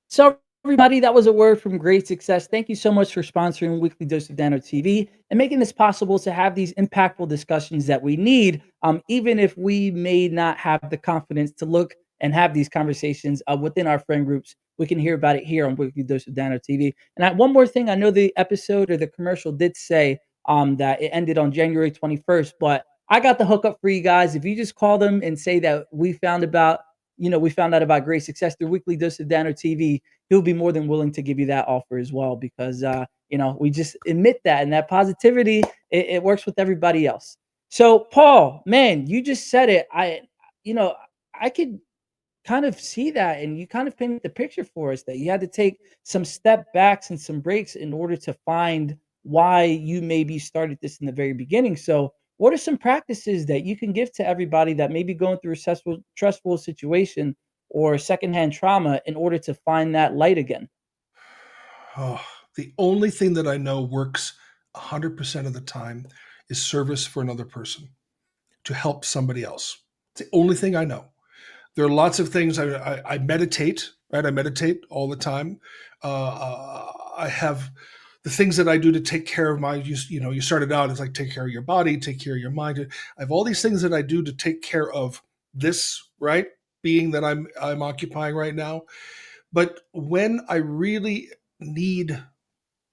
So, everybody, that was a word from Great Success. Thank you so much for sponsoring Weekly Dose of Dano TV and making this possible to have these impactful discussions that we need, even if we may not have the confidence to look and have these conversations within our friend groups. We can hear about it here on Weekly Dose of Dano TV. And one more thing, I know the episode or the commercial did say that it ended on January 21st, but I got the hookup for you guys. If you just call them and say that we found out about Great Success through Weekly Dose of Dano TV, he'll be more than willing to give you that offer as well, because we just admit that, and that positivity, it works with everybody else. So Paul, man, you just said it. You know, I could kind of see that, and you kind of painted the picture for us that you had to take some step backs and some breaks in order to find why you maybe started this in the very beginning. So what are some practices that you can give to everybody that may be going through a stressful situation or secondhand trauma in order to find that light again? Oh, the only thing that I know works 100% of the time is service for another person, to help somebody else. It's the only thing I know. There are lots of things. I meditate, right? I meditate all the time. I have the things that I do to take care of you started out as like take care of your body, take care of your mind. I have all these things that I do to take care of this, right? Being that I'm occupying right now. But when I really need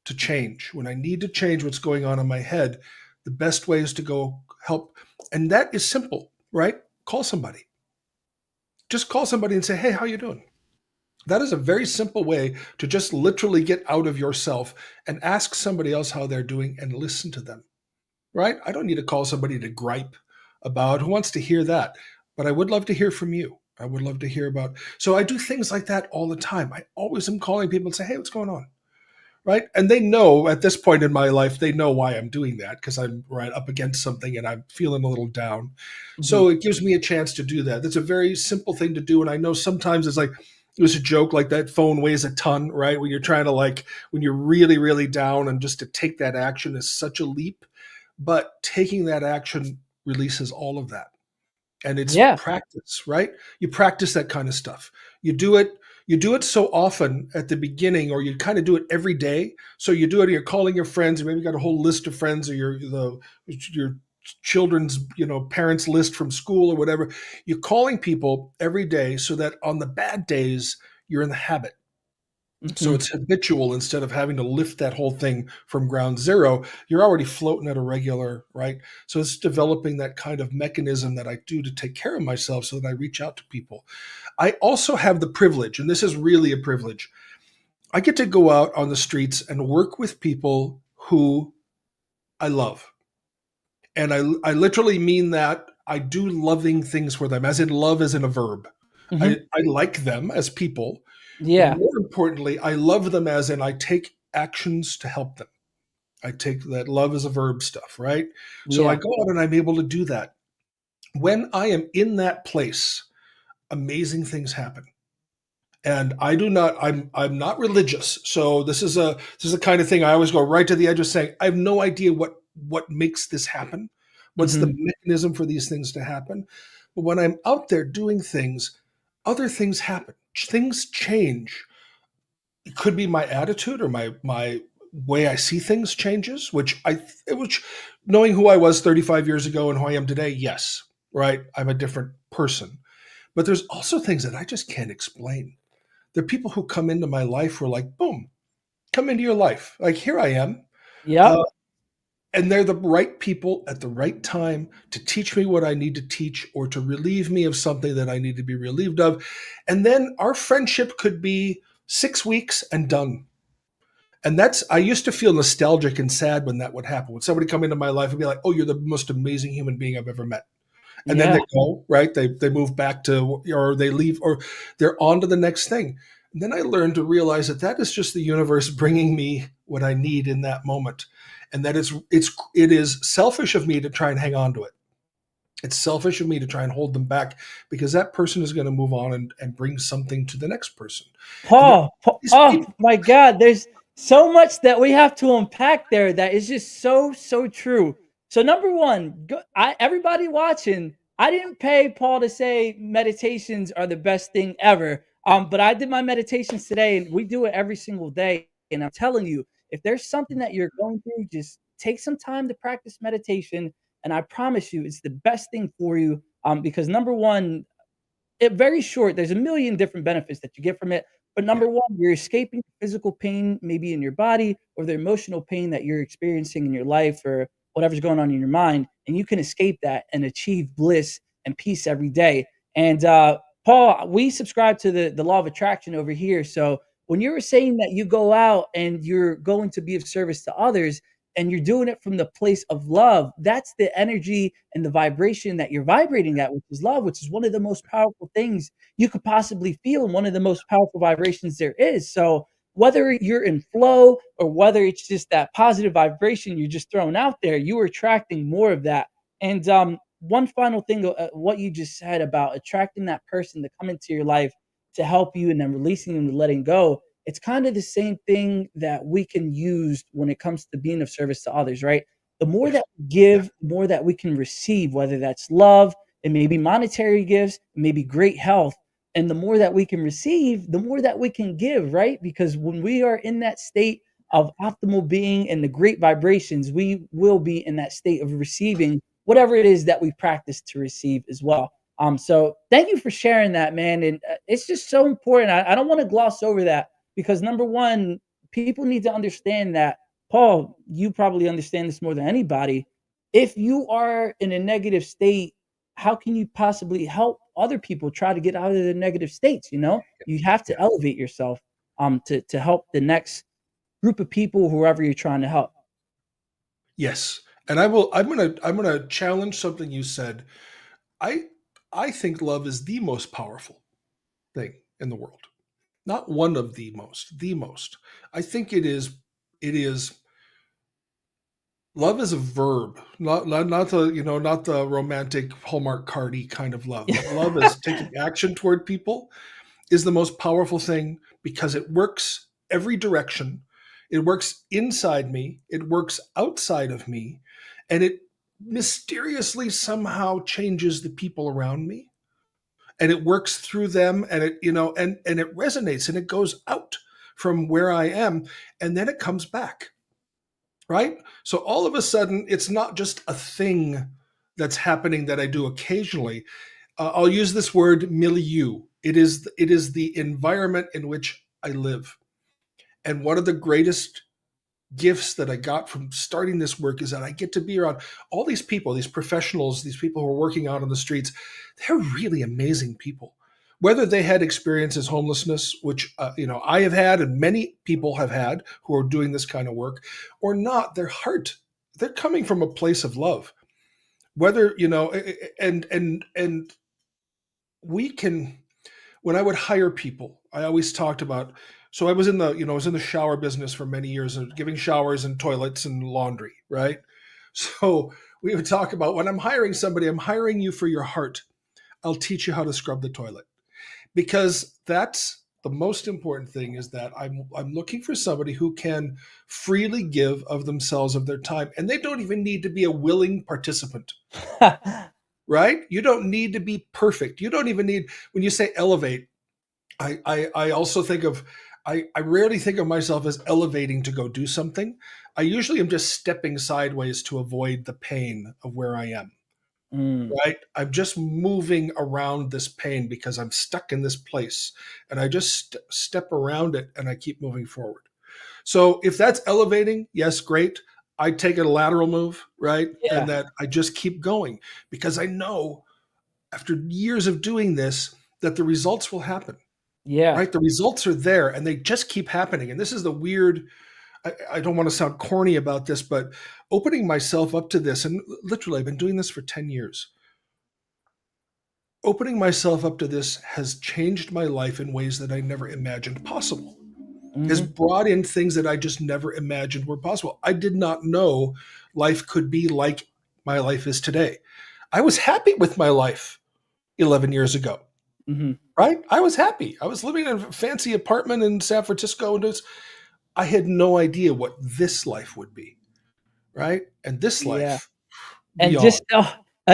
to change, when I need to change what's going on in my head, the best way is to go help. And that is simple, right? Call somebody. Just call somebody and say, "Hey, how you doing?" That is a very simple way to just literally get out of yourself and ask somebody else how they're doing and listen to them, right? I don't need to call somebody to gripe about. Who wants to hear that? But I would love to hear from you. I would love to hear about. So I do things like that all the time. I always am calling people and say, "Hey, what's going on?" Right? And they know at this point in my life, they know why I'm doing that, because I'm right up against something and I'm feeling a little down. Mhm. So it gives me a chance to do that. That's a very simple thing to do. And I know sometimes it's like, it was a joke, like that phone weighs a ton, right? When you're trying to when you're really, really down, and just to take that action is such a leap. But taking that action releases all of that, and it's Yeah. practice, right? You practice that kind of stuff. You do it so often at the beginning, or you kind of do it every day. So you do it, you're calling your friends, or maybe you got a whole list of friends, or your children's parents list from school or whatever. You're calling people every day so that on the bad days you're in the habit. So Mhm. it's habitual, instead of having to lift that whole thing from ground zero. You're already floating at a regular, right? So it's developing that kind of mechanism that I do to take care of myself so that I reach out to people. I also have the privilege, and this is really a privilege. I get to go out on the streets and work with people who I love. And I literally mean that. I do loving things for them, as in love as in a verb. Mhm. I like them as people, but Yeah. more importantly, I love them as in I take actions to help them. I take that love as a verb stuff, right? So I Yeah. go out and I'm able to do that. When I am in that place, amazing things happen. And I do not, I'm not religious. So this is the kind of thing I always go right to the edge of saying, I have no idea what makes this happen. What's the Mhm. mechanism for these things to happen? But when I'm out there doing things, other things happen. Things change. It could be my attitude or my way I see things changes, which knowing who I was 35 years ago and who I am today, yes, right? I'm a different person. But there's also things that I just can't explain. There are people who come into my life who are like, boom, come into your life. Like, here I am. Uh, Yep. and they're the right people at the right time to teach me what I need to teach or to relieve me of something that I need to be relieved of. And then our friendship could be 6 weeks and done. And I used to feel nostalgic and sad when that would happen. When somebody come into my life and be like, oh, you're the most amazing human being I've ever met. And then Yeah. they go, right? They move back to, or they leave, or they're on to the next thing. And then I learned to realize that that is just the universe bringing me what I need in that moment, and that it is selfish of me to try and hang on to it. It's selfish of me to try and hold them back because that person is going to move on and bring something to the next person. And there are these Oh people. my God, there's so much that we have to unpack there that is just so, so true. So number one, everybody watching, I didn't pay Paul to say meditations are the best thing ever. But I did my meditations today and we do it every single day. And I'm telling you, if there's something that you're going through, just take some time to practice meditation. And I promise you, it's the best thing for you. Because number one, very short. There's a million different benefits that you get from it. But Yeah. number one, you're escaping physical pain, maybe in your body, or the emotional pain that you're experiencing in your life, or whatever's going on in your mind, and you can escape that and achieve bliss and peace every day. And Paul, we subscribe to the law of attraction over here. So when you were saying that you go out and you're going to be of service to others, and you're doing it from the place of love, that's the energy and the vibration that you're vibrating at, which is love, which is one of the most powerful things you could possibly feel and one of the most powerful vibrations there is. So whether you're in flow or whether it's just that positive vibration you're just throwing out there, you are attracting more of that. And one final thing, what you just said about attracting that person to come into your life to help you and then releasing them and letting go, it's kind of the same thing that we can use when it comes to being of service to others, right? The more Yes. that we Yeah. give, the more that we can receive, whether that's love, it may be monetary gifts, it may be great health. And the more that we can receive, the more that we can give, right? Because when we are in that state of optimal being and the great vibrations, we will be in that state of receiving whatever it is that we practice to receive as well. So thank you for sharing that, man. And it's just so important. I don't want to gloss over that because number one, people need to understand that, Paul, you probably understand this more than anybody. If you are in a negative state, how can you possibly help other people try to get out of the negative states? You have Yeah. to elevate yourself to help the next group of people, whoever you're trying to help. Yes. And I'm gonna challenge something you said. I I think love is the most powerful thing in the world. Not one of the most, the most. I think it is love is a verb, not the, not the romantic Hallmark cardy kind of love, but love is taking action toward people is the most powerful thing because it works every direction. It works inside me, it works outside of me, and it mysteriously somehow changes the people around me. And it works through them and and it resonates and it goes out from where I am and then it comes back, right? So all of a sudden it's not just a thing that's happening that I do occasionally. I'll use this word milieu. It is the environment in which I live. And one of the greatest gifts that I got from starting this work is that I get to be around all these people, these professionals, these people who are working out on the streets. They're really amazing people. whether they had experience as homelessness, which I have had and many people have had who are doing this kind of work, or not, their heart, they're coming from a place of love. Whether and we can, when I would hire people, I always talked about. So I was in the shower business for many years, giving showers and toilets and laundry, right? So we would talk about, when I'm hiring somebody, I'm hiring you for your heart. I'll teach you how to scrub the toilet, because that's the most important thing, is that I'm looking for somebody who can freely give of themselves, of their time, and they don't even need to be a willing participant, right? You don't need to be perfect. You don't even need, when you say elevate, I also think of, I rarely think of myself as elevating to go do something. I usually am just stepping sideways to avoid the pain of where I am, Mm, right? I'm just moving around this pain because I'm stuck in this place, and I just step around it and I keep moving forward. So if that's elevating, yes, great. I take a lateral move, right? And yeah, that I just keep going, because I know after years of doing this that the results will happen, yeah, right? The results are there and they just keep happening. And this is the weird, I don't want to sound corny about this, but opening myself up to this, and literally I've been doing this for 10 years. Opening myself up to this has changed my life in ways that I never imagined possible. Has mhm, brought in things that I just never imagined were possible. I did not know life could be like my life is today. I was happy with my life 11 years ago, mhm, right? I was happy. I was living in a fancy apartment in San Francisco, and I had no idea what this life would be, right? And this yeah. life And beyond.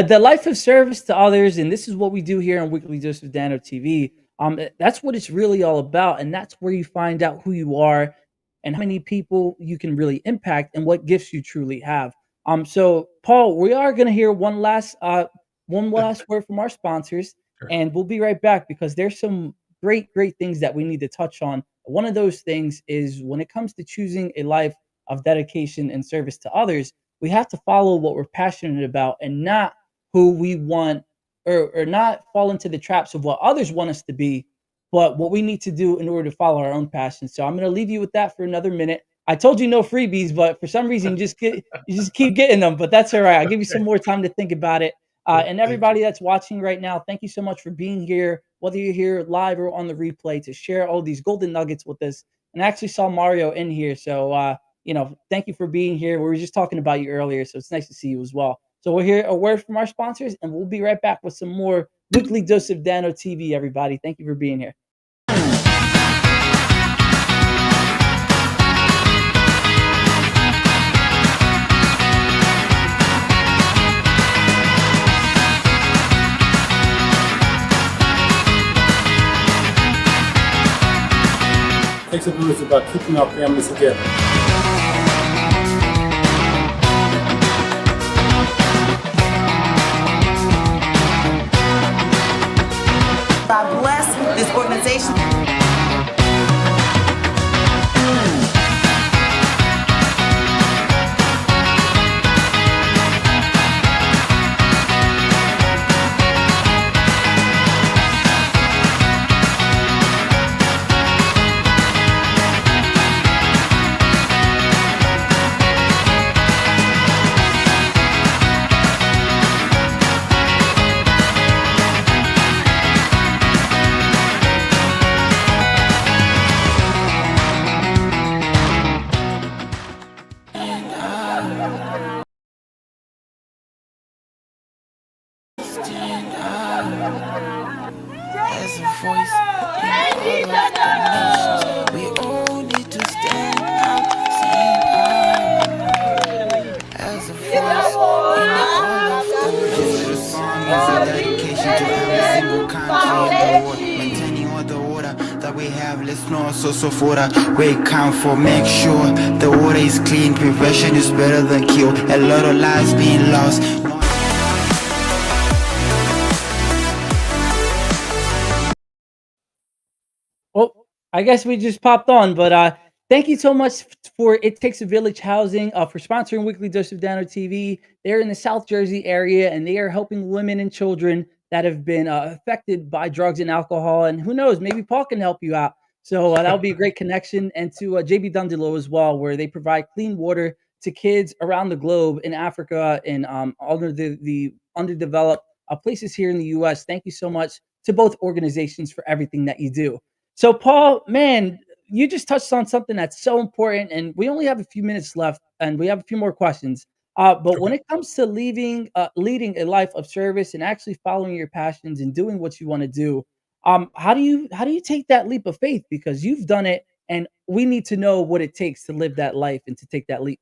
the life of service to others, and this is what we do here on Weekly Dose of Dano TV. That's what it's really all about, and that's where you find out who you are and how many people you can really impact and what gifts you truly have. So Paul, we are going to hear one last word from our sponsors, Sure. and we'll be right back because there's some great things that we need to touch on. One of those things is when it comes to choosing a life of dedication and service to others, we have to follow what we're passionate about and not who we want, or not fall into the traps of what others want us to be, but what we need to do in order to follow our own passion. So I'm going to leave you with that for another minute. I told you no freebies, but for some reason you just keep getting them, but that's all right. I'll give you some more time to think about it. And Thank you. everybody that's watching right now, thank you so much for being here, whether you're here live or on the replay, to share all these golden nuggets with us. And I actually saw Mario in here, so thank you for being here. We were just talking about you earlier, so it's nice to see you as well. So we'll hear a word from our sponsors, and we'll be right back with some more weekly dose of Dano TV. Everybody, thank you for being here. Takes a village about keeping our families together. God bless this organization. As a voice in all of the nations, we all need to stand up, as a voice in all of the nations. This song is a dedication to every single country in the world, maintaining all the water that we have. Let's know so for the we come for. Make sure the water is clean. Prevention is better than cure. A lot of lives being lost. Well, I guess we just popped on, but thank you so much for It Takes a Village Housing for sponsoring Weekly Dose of Dano TV. They're in the South Jersey area, and they are helping women and children that have been affected by drugs and alcohol. And who knows, maybe Paul can help you out. So that would be a great connection. And to JB Dundalo as well, where they provide clean water to kids around the globe in Africa and all of the underdeveloped places here in the US. Thank you so much to both organizations for everything that you do. So, Paul, man, you just touched on something that's so important, and we only have a few minutes left, and we have a few more questions. But when Okay. it comes to leading a life of service and actually following your passions and doing what you want to do, how do you take that leap of faith? Because you've done it, and we need to know what it takes to live that life and to take that leap.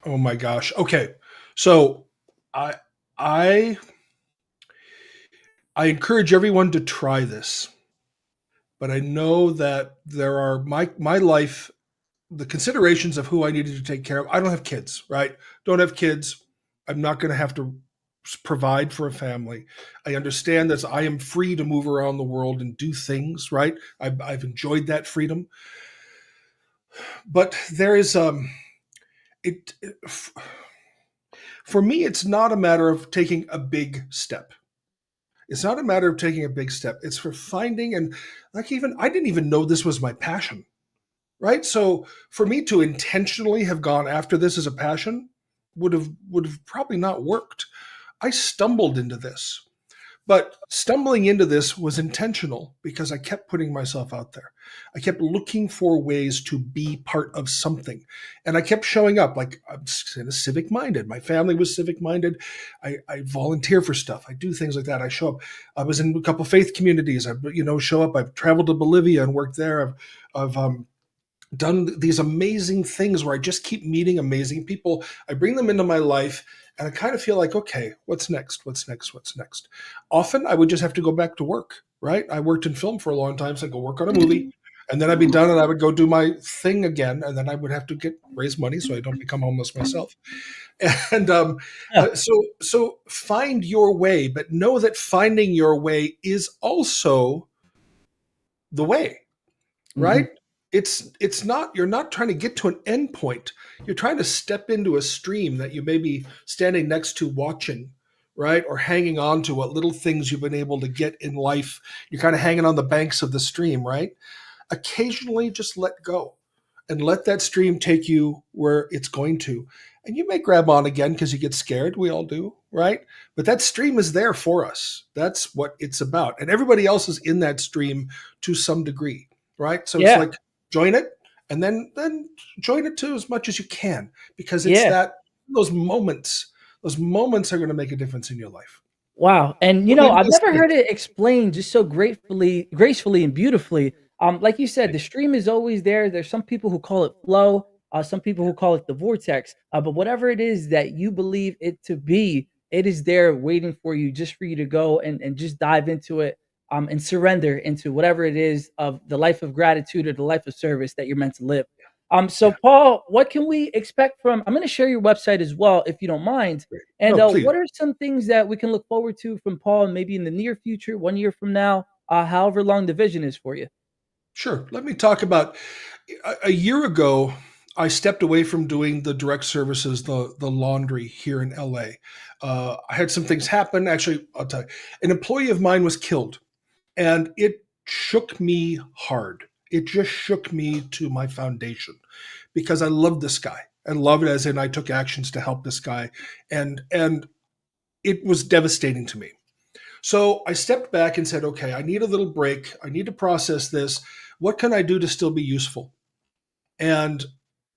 Oh my gosh. Okay. So I I I encourage everyone to try this, but I know that there are my life, the considerations of who I needed to take care of. I don't have kids, right? Don't have kids. I'm not going to have to provide for a family. I understand that I am free to move around the world and do things, right? I've enjoyed that freedom, but there is it for me. It's not a matter of taking a big step. It's not a matter of taking a big step. It's for finding, and like, even I didn't even know this was my passion, right? So for me to intentionally have gone after this as a passion would have probably not worked. I stumbled into this, but stumbling into this was intentional because I kept putting myself out there. I kept looking for ways to be part of something. And I kept showing up. Like, I'm kind of civic minded. My family was civic minded. I volunteer for stuff. I do things like that. I show up. I was in a couple faith communities. Show up. I've traveled to Bolivia and worked there. I've done these amazing things where I just keep meeting amazing people. I bring them into my life, and I kind of feel like, okay, what's next? What's next? What's next? Often I would just have to go back to work, right? I worked in film for a long time, so I'd go work on a movie, and then I'd be done, and I would go do my thing again, and then I would have to raise money so I don't become homeless myself. And Yeah. so find your way, but know that finding your way is also the way, Mhm. right? It's not, you're not trying to get to an end point. You're trying to step into a stream that you may be standing next to watching, right? Or hanging on to what little things you've been able to get in life. You're kind of hanging on the banks of the stream, right? Occasionally just let go and let that stream take you where it's going to. And you may grab on again because you get scared. We all do, right? But that stream is there for us. That's what it's about. And everybody else is in that stream to some degree, right? So it's Yeah. like, join it, and then join it too as much as you can, because it's Yeah. that those moments are going to make a difference in your life. Wow, and, Don't make I've never heard mistakes. it explained just so gracefully and beautifully. Like you said, the stream is always there. There's some people who call it flow, some people who call it the vortex, but whatever it is that you believe it to be, it is there waiting for you, just for you to go and just dive into it, and surrender into whatever it is of the life of gratitude or the life of service that you're meant to live. So Yeah, Paul, what can we expect from I'm gonna share your website as well, if you don't mind. great. And No, please. what are some things that we can look forward to from Paul, maybe in the near future, 1 year from now, however long the vision is for you? Sure. Let me talk about a year ago. I stepped away from doing the direct services, the laundry here in LA. I had some things happen. Actually, I'll tell you, an employee of mine was killed, and it shook me hard. It just shook me to my foundation because I love this guy. I love it, as in I took actions to help this guy, and it was devastating to me. So I stepped back and said, okay, I need a little break. I need to process this. What can I do to still be useful? And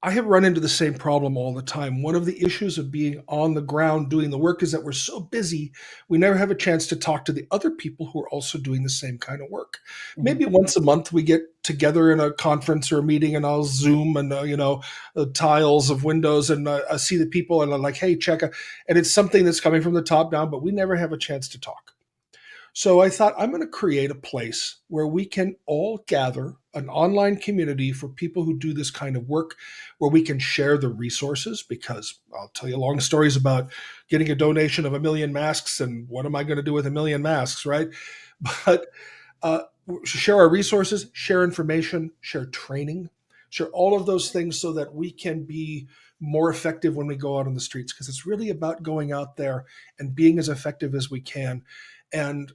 I have run into the same problem all the time. One of the issues of being on the ground doing the work is that we're so busy, we never have a chance to talk to the other people who are also doing the same kind of work. Mhm. Maybe once a month we get together in a conference or a meeting, and I'll Zoom and, tiles of windows, and I see the people, and I'm like, hey, and it's something that's coming from the top down, but we never have a chance to talk. So I thought, I'm going to create a place where we can all gather, an online community for people who do this kind of work, where we can share the resources. Because I'll tell you long stories about getting a donation of 1 million masks and what am I going to do with 1 million masks, right? But uh, share our resources, share information, share training, share all of those things so that we can be more effective when we go out on the streets. Because it's really about going out there and being as effective as we can. and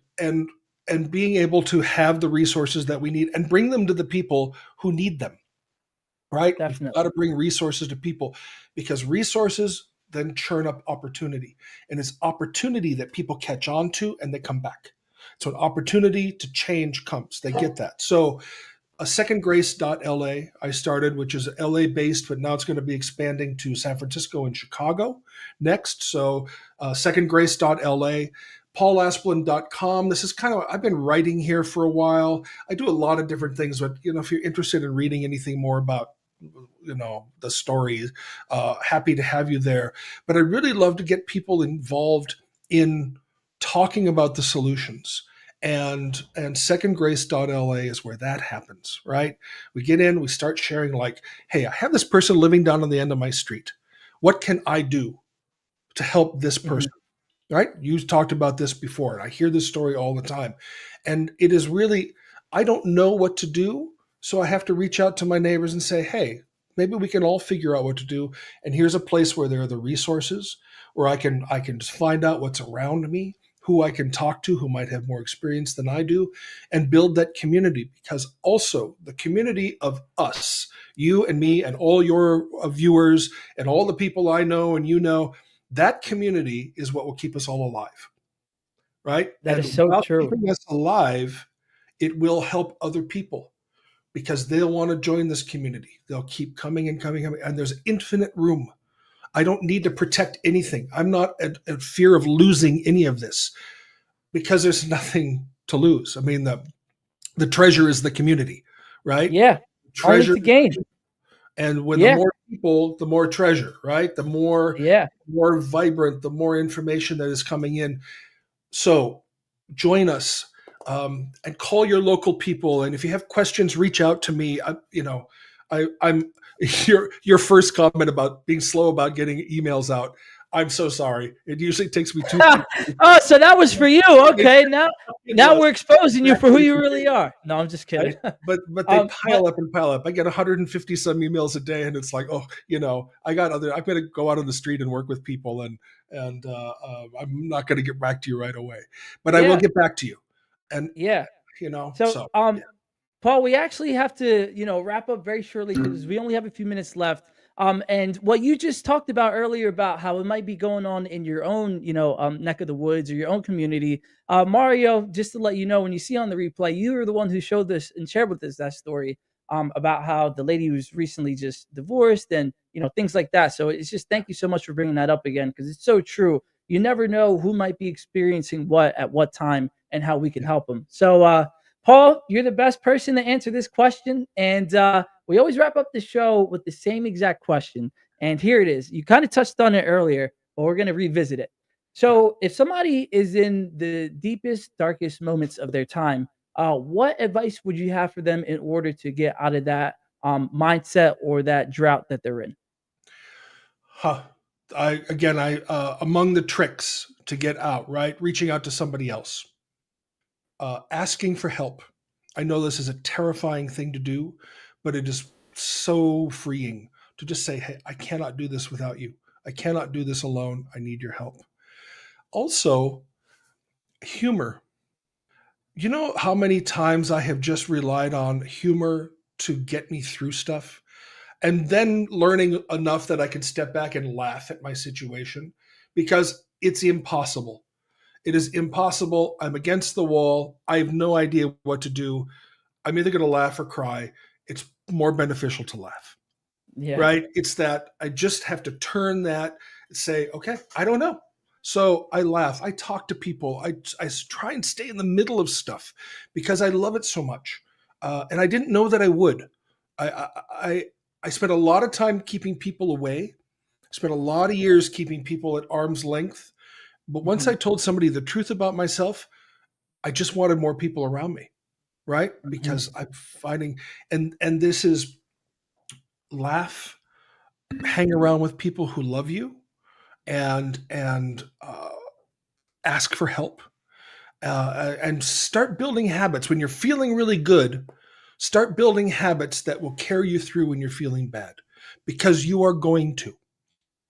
being able to have the resources that we need and bring them to the people who need them. Right? We've got Definitely. to bring resources to people, because resources then churn up opportunity. And it's opportunity that people catch on to and they come back. So an opportunity to change comes. They get that. So a SecondGrace.LA I started, which is LA based, but now it's going to be expanding to San Francisco and Chicago next. So SecondGrace.LA. PaulAsplund.com. This is kind of, I've been writing here for a while. I do a lot of different things, but if you're interested in reading anything more about the stories, happy to have you there. But I really love to get people involved in talking about the solutions. And SecondGrace.LA is where that happens, right? We get in, we start sharing, like, hey, I have this person living down on the end of my street. What can I do to help this person? Right? You talked about this before, and I hear this story all the time. And it is really, I don't know what to do, so I have to reach out to my neighbors and say, hey, maybe we can all figure out what to do. And here's a place where there are the resources, where I can just find out what's around me, who I can talk to, who might have more experience than I do, and build that community. Because also the community of us, you and me and all your viewers and all the people I know and that community is what will keep us all alive, right? That And is so without true. keeping us alive, it will help other people, because they'll want to join this community. They'll keep coming and coming, and there's infinite room. I don't need to protect anything. I'm not at fear of losing any of this, because there's nothing to lose. I mean, the treasure is the community, right? Yeah. Only Treasure, to gain. and when the Yeah. more people, the more treasure, right? The more Yeah. vibrant, the more information that is coming in. So join us, and call your local people. And if you have questions, reach out to me. I'm your first comment about being slow about getting emails out. I'm so sorry. It usually takes me 2 weeks. Oh, so that was for you. Okay. Now It was. we're exposing you for who Exactly. you really are. No, I'm just kidding. But they But pile up and pile up. I get 150 some emails a day, and it's like, I'm going to go out on the street and work with people, and I'm not going to get back to you right away, but I will yeah, get back to you. And yeah. So, so yeah. Paul, we actually have to, wrap up very shortly because we only have a few minutes left. And what you just talked about earlier about how it might be going on in your own, neck of the woods or your own community. Mario, just to let you know, when you see on the replay, you were the one who showed this and shared with us that story about how the lady was recently just divorced and, things like that. So it's just, thank you so much for bringing that up again, because it's so true. You never know who might be experiencing what at what time and how we can help them. So, Paul, you're the best person to answer this question. And we always wrap up the show with the same exact question. And here it is. You kind of touched on it earlier, but we're going to revisit it. So, if somebody is in the deepest, darkest moments of their time, what advice would you have for them in order to get out of that mindset or that drought that they're in? Among the tricks to get out, right? Reaching out to somebody else, asking for help. I know this is a terrifying thing to do, but it is so freeing to just say, hey, I cannot do this without you. I cannot do this alone. I need your help. Also, humor. You know how many times I have just relied on humor to get me through stuff? And then learning enough that I can step back and laugh at my situation, because it's impossible. It is impossible. I'm against the wall. I have no idea what to do. I'm either going to laugh or cry. It's more beneficial to laugh, Yeah. right? It's that I just have to turn that and say, okay, I don't know. So I laugh. I talk to people. I try and stay in the middle of stuff because I love it so much. And I didn't know that I would. I spent a lot of time keeping people away. I spent a lot of years keeping people at arm's length. But once I told somebody the truth about myself, I just wanted more people around me, right? Because I'm finding, and this is laugh, hang around with people who love you, and ask for help, and start building habits. When you're feeling really good, start building habits that will carry you through when you're feeling bad, because you are going to.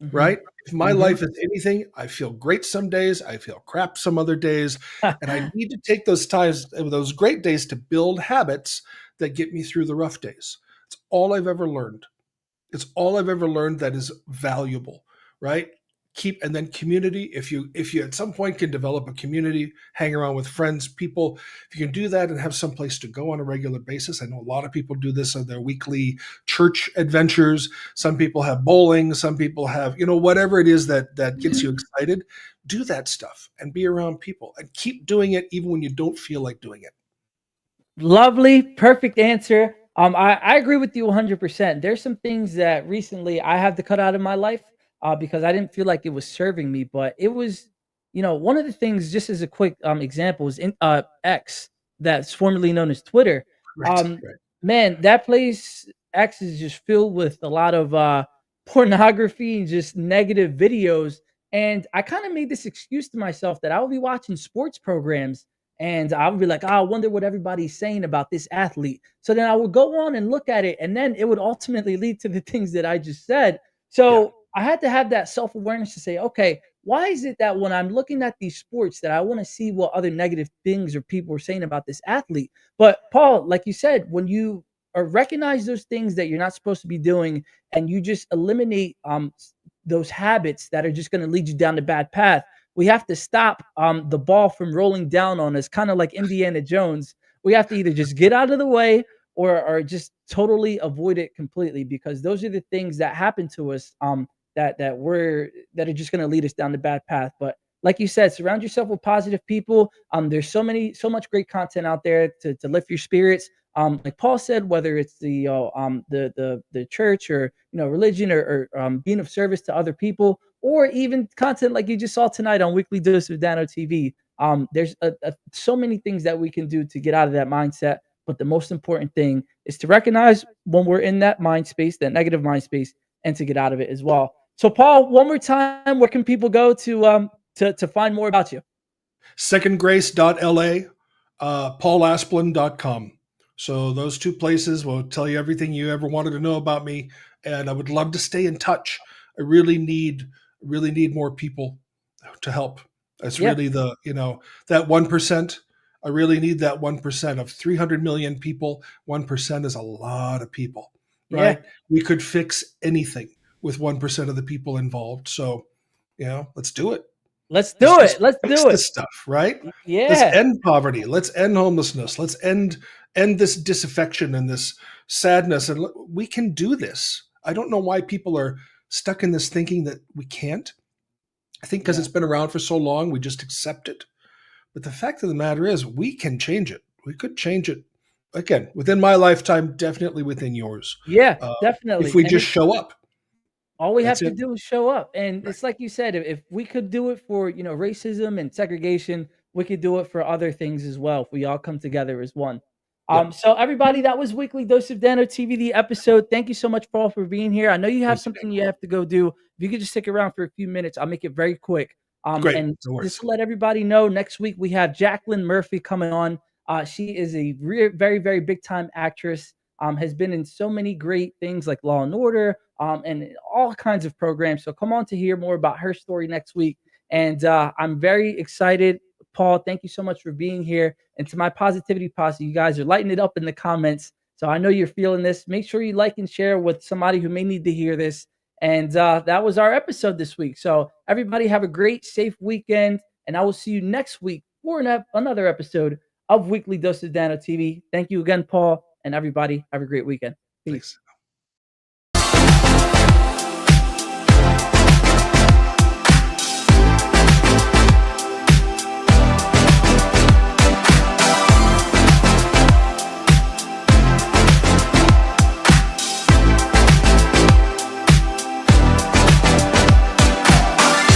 Mhm. right? If my Mhm. life is anything, I feel great some days, I feel crap some other days, and I need to take those times, those great days, to build habits that get me through the rough days. It's all I've ever learned. It's all I've ever learned that is valuable, right? Keep, and then community. If you at some point can develop a community, hang around with friends, people, if you can do that and have some place to go on a regular basis. I know a lot of people do this on their weekly church adventures. Some people have bowling, some people have, whatever it is that gets you excited. Do that stuff and be around people and keep doing it even when you don't feel like doing it. Lovely, perfect answer. I agree with you 100%. There's some things that recently I had to cut out of my life because I didn't feel like it was serving me. But it was, one of the things, just as a quick example, is in X, that's formerly known as Twitter. Right, Um, right. Man, that place X is just filled with a lot of pornography and just negative videos. And I kind of made this excuse to myself that I will be watching sports programs and I would be like, oh, I wonder what everybody's saying about this athlete. So then I would go on and look at it, and then it would ultimately lead to the things that I just said. Yeah. So I had to have that self awareness to say, okay, why is it that when I'm looking at these sports that I want to see what other negative things or people are saying about this athlete? But Paul, like you said, when you recognize those things that you're not supposed to be doing, and you just eliminate those habits that are just going to lead you down the bad path, we have to stop the ball from rolling down on us, kind of like Indiana Jones. We have to either just get out of the way or just totally avoid it completely, because those are the things that happen to us that are just going to lead us down the bad path. But like you said, surround yourself with positive people. There's so much great content out there to lift your spirits. Like Paul said, whether it's the church or religion or being of service to other people, or even content like you just saw tonight on Weekly Dose of Dano TV. There's so many things that we can do to get out of that mindset. But the most important thing is to recognize when we're in that mind space, that negative mind space, and to get out of it as well. So, Paul, one more time, where can people go to find more about you? SecondGrace.LA, paulasplund.com. So those two places will tell you everything you ever wanted to know about me, and I would love to stay in touch. I really need more people to help. That's Yeah, really that 1%. I really need that 1% of 300 million people. 1% is a lot of people, yeah. right? We could fix anything with 1% of the people involved. So, let's do it. Let's Let's do just it. Let's fix do it. this stuff, right? Let's Yeah, end poverty. Let's end homelessness. Let's end this disaffection and this sadness. And we can do this. I don't know why people are stuck in this thinking that we can't. I think because yeah. it's been around for so long, we just accept it. But the fact of the matter is, we can change it. We could change it again within my lifetime, definitely within yours. Yeah, Uh, if definitely. we And just it's show up, all we that's have to it. do is show up. And Right. it's like you said, if we could do it for, racism and segregation, we could do it for other things as well if we all come together as one. Yep. So everybody, that was Weekly Dose of Dano TV, the episode. Thank you so much, Paul, for being here. I know you have Thank you. something you have to go do. If you could just stick around for a few minutes, I'll make it very quick. Great. And No just worries. to let everybody know, next week we have Jacqueline Murphy coming on. She is a very, very big time actress. Has been in so many great things like Law and Order, and all kinds of programs. So come on to hear more about her story next week. And I'm very excited. Paul, thank you so much for being here. And to my positivity posse, you guys are lighting it up in the comments. So I know you're feeling this. Make sure you like and share with somebody who may need to hear this. And that was our episode this week. So everybody have a great, safe weekend. And I will see you next week for another episode of Weekly Dose of Dano TV. Thank you again, Paul. And everybody have a great weekend. Peace. Thanks.